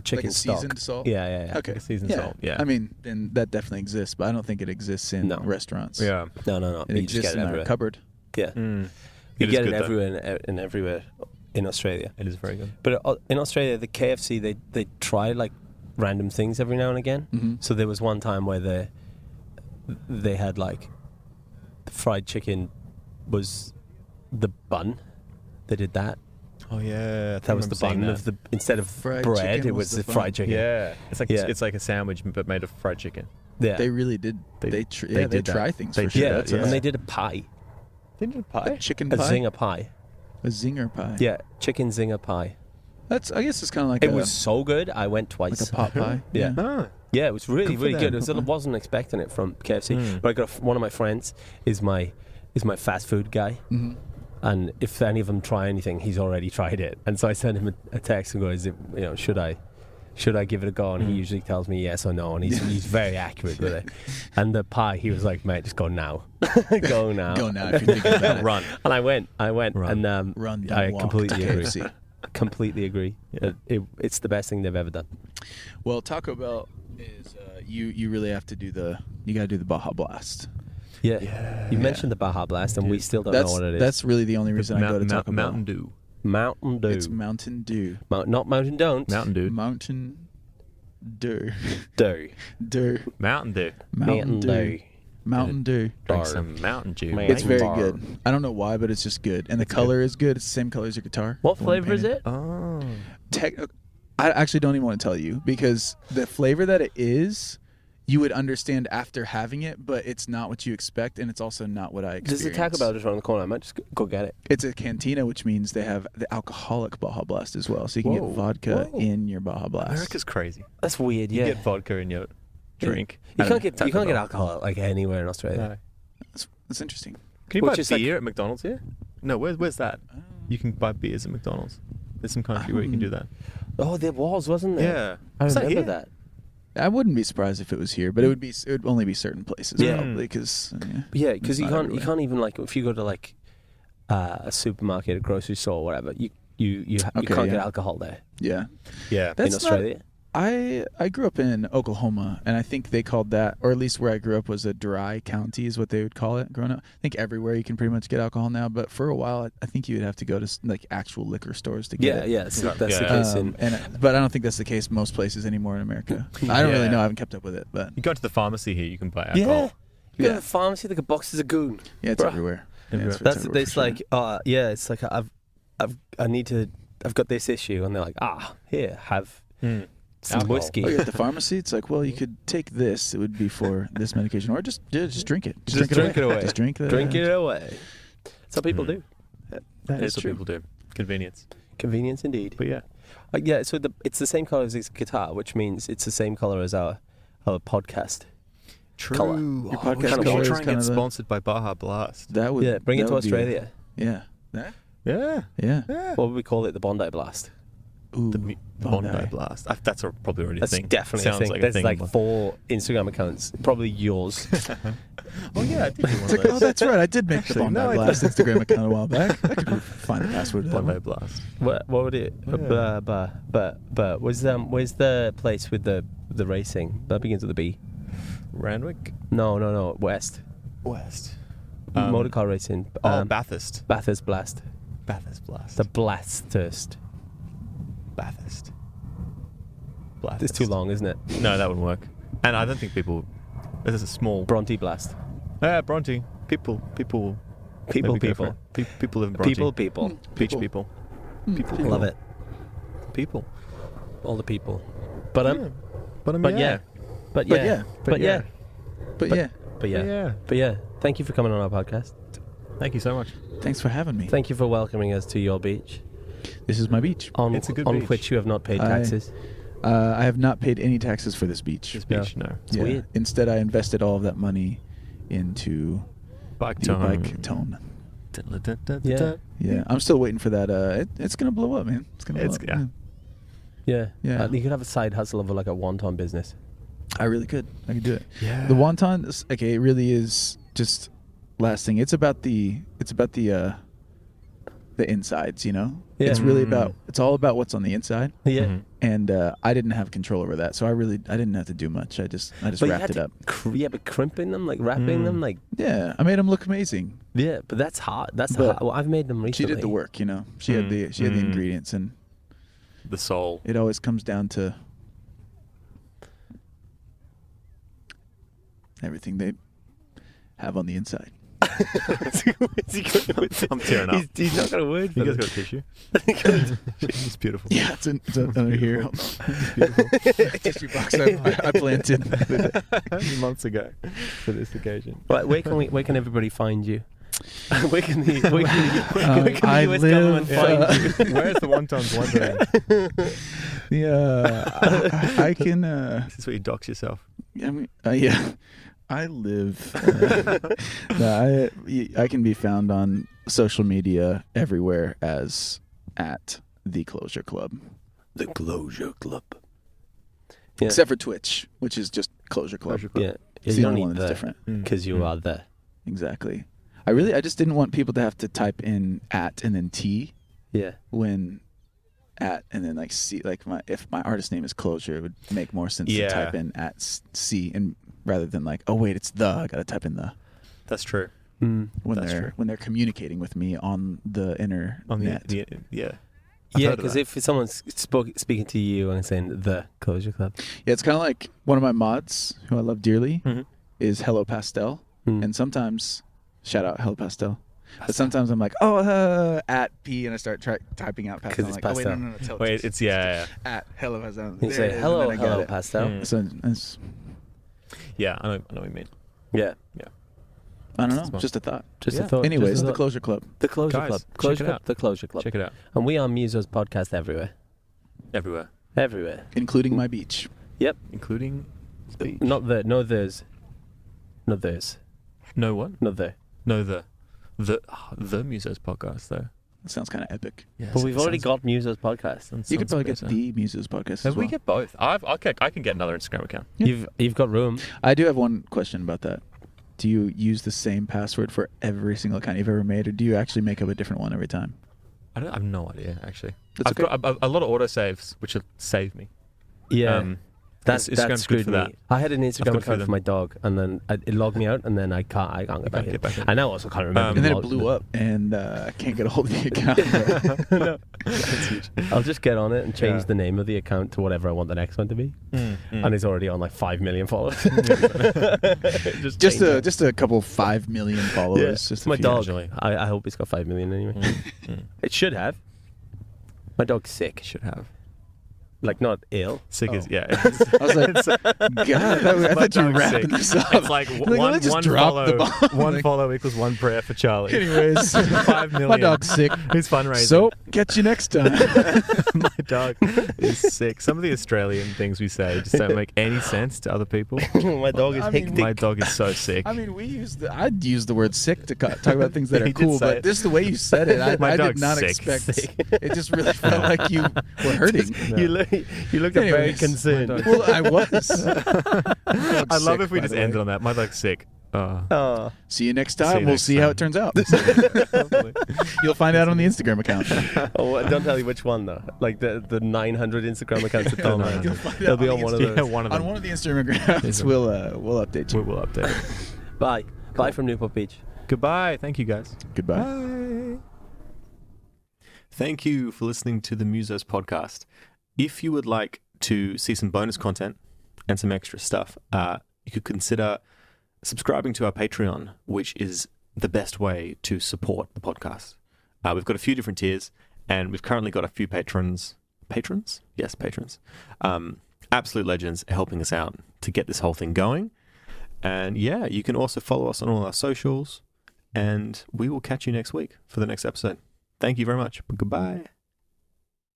chicken Like a stock. seasoned salt? Yeah. Okay. Seasoned salt, yeah. I mean, then that definitely exists, but I don't think it exists in No. restaurants. Yeah. No. It You just exists get it in our everywhere. cupboard. Yeah. It You is get good, it though. everywhere and everywhere in Australia. It is very good. But in Australia, the KFC they try like random things every now and again. Mhm. So there was one time where they had like the fried chicken was the bun. They did that. Oh yeah, That was the bun of the instead of Fried bread. chicken It was was the the fried bun. chicken. Yeah, Yeah. it's like a sandwich but made of fried chicken. Yeah. They really did. They They did that. try things They for did sure. yeah, that, and they did a pie, They did a A pie. chicken a pie, zinger pie. a zinger pie. Yeah, chicken zinger pie. I guess it's kind of like It was so good. I went like twice. a pot pie. Yeah. Ah. Yeah, it was really, Good for really good. them. I wasn't expecting it from KFC, but I got one of my friends is my fast food guy, Mhm. and if any of them try anything, he's already tried it. And so I sent him a text and go, "Is it should I give it a go?" And he usually tells me yes or no, and he's very accurate with it. And the pie, he was like, "Mate, just go now, go now, Go now if you're thinking about it. Run. And I went, Run. and Run, don't I walk completely to agree. KFC. Completely agree. It's the best thing they've ever done. Well, Taco Bell is you really have to do you got to do the Baja Blast. Yeah, you mentioned the Baja Blast, and we still don't know what it is. That's really the only reason I go to Taco Bell. Mountain Dew. Mountain Dew. It's Mountain Dew. Not Mountain Don't. Mountain Dew. Mountain Dew. Dew. Dew. Mountain Dew. Mountain Dew. Mountain Dew. Drink Dar. some Mountain Dew. Man. It's very Bar. good. I don't know why, but it's just good. And the color is good. It's the same color as your guitar. What The one flavor is painted. it? Oh. I actually don't even want to tell you because the flavor that it is, you would understand after having it, but it's not what you expect, and it's also not what I experienced. There's a Taco Bell just around the corner. I might just go get it. It's a cantina, which means they have the alcoholic Baja Blast as well, so you can get vodka in your Baja Blast. America's crazy. That's weird. Yeah, You get vodka in your drink. you can't get alcohol like anywhere in Australia. No. That's interesting. Can you buy Which is like- beer at McDonald's here? No, where's that? You can buy beers at McDonald's. There's some country where you can do that. Oh, there wasn't there? Yeah. I Is that remember here? that. I wouldn't be surprised if it was here, but it would only be certain places Yeah. probably because Yeah, because you not can't everywhere. you can't even like if you go to like a supermarket, a grocery store, or whatever, you can't get alcohol there yeah. Yeah. in That's Australia. I grew up in Oklahoma, and I think they called that, or at least where I grew up, was a dry county is what they would call it growing up. I think everywhere you can pretty much get alcohol now, but for a while I think you would have to go to like actual liquor stores to get it. Yeah, that's the Yeah. case in. But I don't think that's the case most places anymore in America. I don't really know. I haven't kept up with it, but You go to the pharmacy here, you can buy Yeah, alcohol. you go Yeah. to the pharmacy, they got boxes of goon. yeah, it's Bruh. everywhere. Everywhere. Yeah, That's everywhere it's for like sure. it's like I've got this issue, and they're like, here, have some Alcohol. whiskey. Oh, you're at the pharmacy. It's like, well, you could take this. It would be for this medication, or just drink it. Just drink it away. Just drink the. Drink it away. That's what people do. That That's is what true. people do. Convenience. Convenience indeed. But yeah. Yeah, so it's the same color as this guitar, which means it's the same color as our podcast. True. Colour. Your we podcast should colour is try and kinda get the- sponsored by Baja Blast. That would. Yeah, bring it that to would be- Australia. Yeah. Yeah. Yeah. Yeah. What would we call it? The Bondi Blast. Ooh. The Bondi Blast. That's probably already That's a thing. definitely Sounds a thing. like There's a thing. like 4 Instagram accounts, probably yours. Oh yeah, I did do one It's of like, oh, those. that's right. I did make the Actually, Bondi no, I Blast Instagram account a while back. I could find the password. To that Bondi one. Blast. what would it? Yeah. But where's the place with the racing? That begins with a B. Randwick. No. West. West. Motor car racing. Bathurst. Bathurst Blast. Bathurst Blast. The Blastthirst. Bathurst. It's too long, isn't it? No, that wouldn't work. And I don't think people. This is a small. Bronte Blast. Bronte. People. People. Maybe go for it. People live in Bronte. People. Beach people. People. Love it. People. All the people. But Yeah. But I mean, But yeah. But But yeah. yeah. But yeah. But yeah, But yeah. Yeah. But yeah. Thank you for coming on our podcast. Thank you so much. thanks for having me. Thank you for welcoming us to your beach, This is my beach. on It's a good on beach. which you have not paid I- taxes. I have not paid any taxes for this beach. This No. beach, no. It's weird. Instead, I invested all of that money into Bike the tone. bike tone. Yeah. Yeah, I'm still waiting for that. It's gonna blow up, man. It's gonna blow It's- up. yeah. Yeah. Yeah. You could have a side hustle of like a wonton business. I really could. I could do it. Yeah. The wonton, okay, it really is just last thing. It's about the insides, you know. Yeah. It's really about. It's all about what's on the inside, Yeah. Mhm. and I didn't have control over that, so I didn't have to do much. I just But you wrapped had it to up. but crimping them, like wrapping them, like Yeah, I made them look amazing. yeah. But that's hard. That's But hard. Well, I've made them She recently. did the work, you know. She had the ingredients, and The soul. it always comes down to everything they have on the inside. I'm tearing up. He's not got a word for You guys it. got a tissue? it's beautiful. Yeah, it's under here. It's beautiful. Tissue box I planted. Months ago for this occasion. Right, where can everybody find you? where can the I US live, government find you? Where's the wontons wondering? Yeah, I can. This is where you dox yourself. I mean, yeah, I live. I can be found on social media everywhere as at the Closure Club, The Closure Club. Yeah. except for Twitch, which is just Closure Club. Yeah. It's You the don't only one need that's the different. because you are the. Exactly. I just didn't want people to have to type in at and then T Yeah. when at and then like C. Like if my artist name is Closure, it would make more sense Yeah. to type in at C and rather than like, oh wait, it's the. I gotta type in the That's true. when That's they're true. when they're communicating with me on the internet. On the yeah. I've Yeah, heard of because that. if someone's speaking to you and saying the Closure Club, Yeah, it's kind of like one of my mods who I love dearly Mhm. is Hello Pastel, Mm. and sometimes shout out Hello Pastel. But sometimes I'm like, oh, at P, and I start typing out pastel. 'Cause I'm it's like, oh, wait, pastel. no, tell it Wait, to- it's yeah. at Hello Pastel. you There say it is, and hello, then I got hello, it. pastel. Mm. So it's Yeah, I know what you mean. Yeah. I don't know. Smart. Just a thought. Just Yeah. a thought. Anyways, just a the thought. Closure Club. The Closure Guys, Club. check Closure it Club. out. The Closure Club. Check it out. And we are MUSOS podcast everywhere. Everywhere. Everywhere. Including my beach. Yep. Including speech. Not the. No, there's. No, there's. No what? No, there. No, the MUSOS podcast, though. That sounds kind of epic. Yes, But we've it already sounds- got MUSOS podcast. You could probably better. get the Muses podcast No, as well. we get both. I can get another Instagram account. Yeah. You've got room. I do have one question about that. Do you use the same password for every single account you've ever made, or do you actually make up a different one every time? I have no idea, actually. That's I've okay. got a lot of autosaves, which will save me. Yeah. That Instagram's that good screwed for me. that. I had an I've Instagram got a few account of for my dog, and then it logged me out, and then I can't get back can't in. get back in. I now also can't remember. And then it log- blew up, and I can't get a hold of the account. No. I'll just get on it and change Yeah. the name of the account to whatever I want the next one to be, and it's already on like 5 million followers. just a couple 5 million followers. Yeah. Just It's a my few. dog. Actually. I hope it's got 5 million anyway. It should have. My dog's sick. Should have. Like, not ill. Sick is, yeah. I was like, God, I thought you were wrapping this up. It's like Like, one, let's just one drop follow, the bomb. one Like- follow equals one prayer for Charlie. Anyways, 5 million. my dog's sick. Who's fundraising? So, catch you next time. My dog is sick. Some of the Australian things we say just don't make any sense to other people. My dog is I mean, hectic. My dog is so sick. I mean, I'd use the word sick to talk about things that are He did cool, say but it. just the way you said it, My I did dog's not sick. expect. Sick. It just really felt like you were hurting. No. You looked very Anyways, concerned. Well, I was. I love if we just ended on that. My dog's sick. Oh. See you next See time. you We'll next see how time. it turns out. You'll find out on the Instagram account. Oh, well, don't tell you which one though. Like the 900 Instagram accounts that Tom has. You'll find They'll out be on on the one of Yeah, those. one of On them. one of the Instagram accounts, we'll update you. We'll update. Bye. Bye from Newport Beach. Goodbye. Thank you, guys. Goodbye. Bye. Thank you for listening to the MUSOS podcast. If you would like to see some bonus content and some extra stuff, you could consider subscribing to our Patreon, which is the best way to support the podcast. We've got a few different tiers, and we've currently got a few patrons. Patrons? Yes, patrons. Absolute legends helping us out to get this whole thing going. And yeah, you can also follow us on all our socials, and we will catch you next week for the next episode. Thank you very much. Goodbye.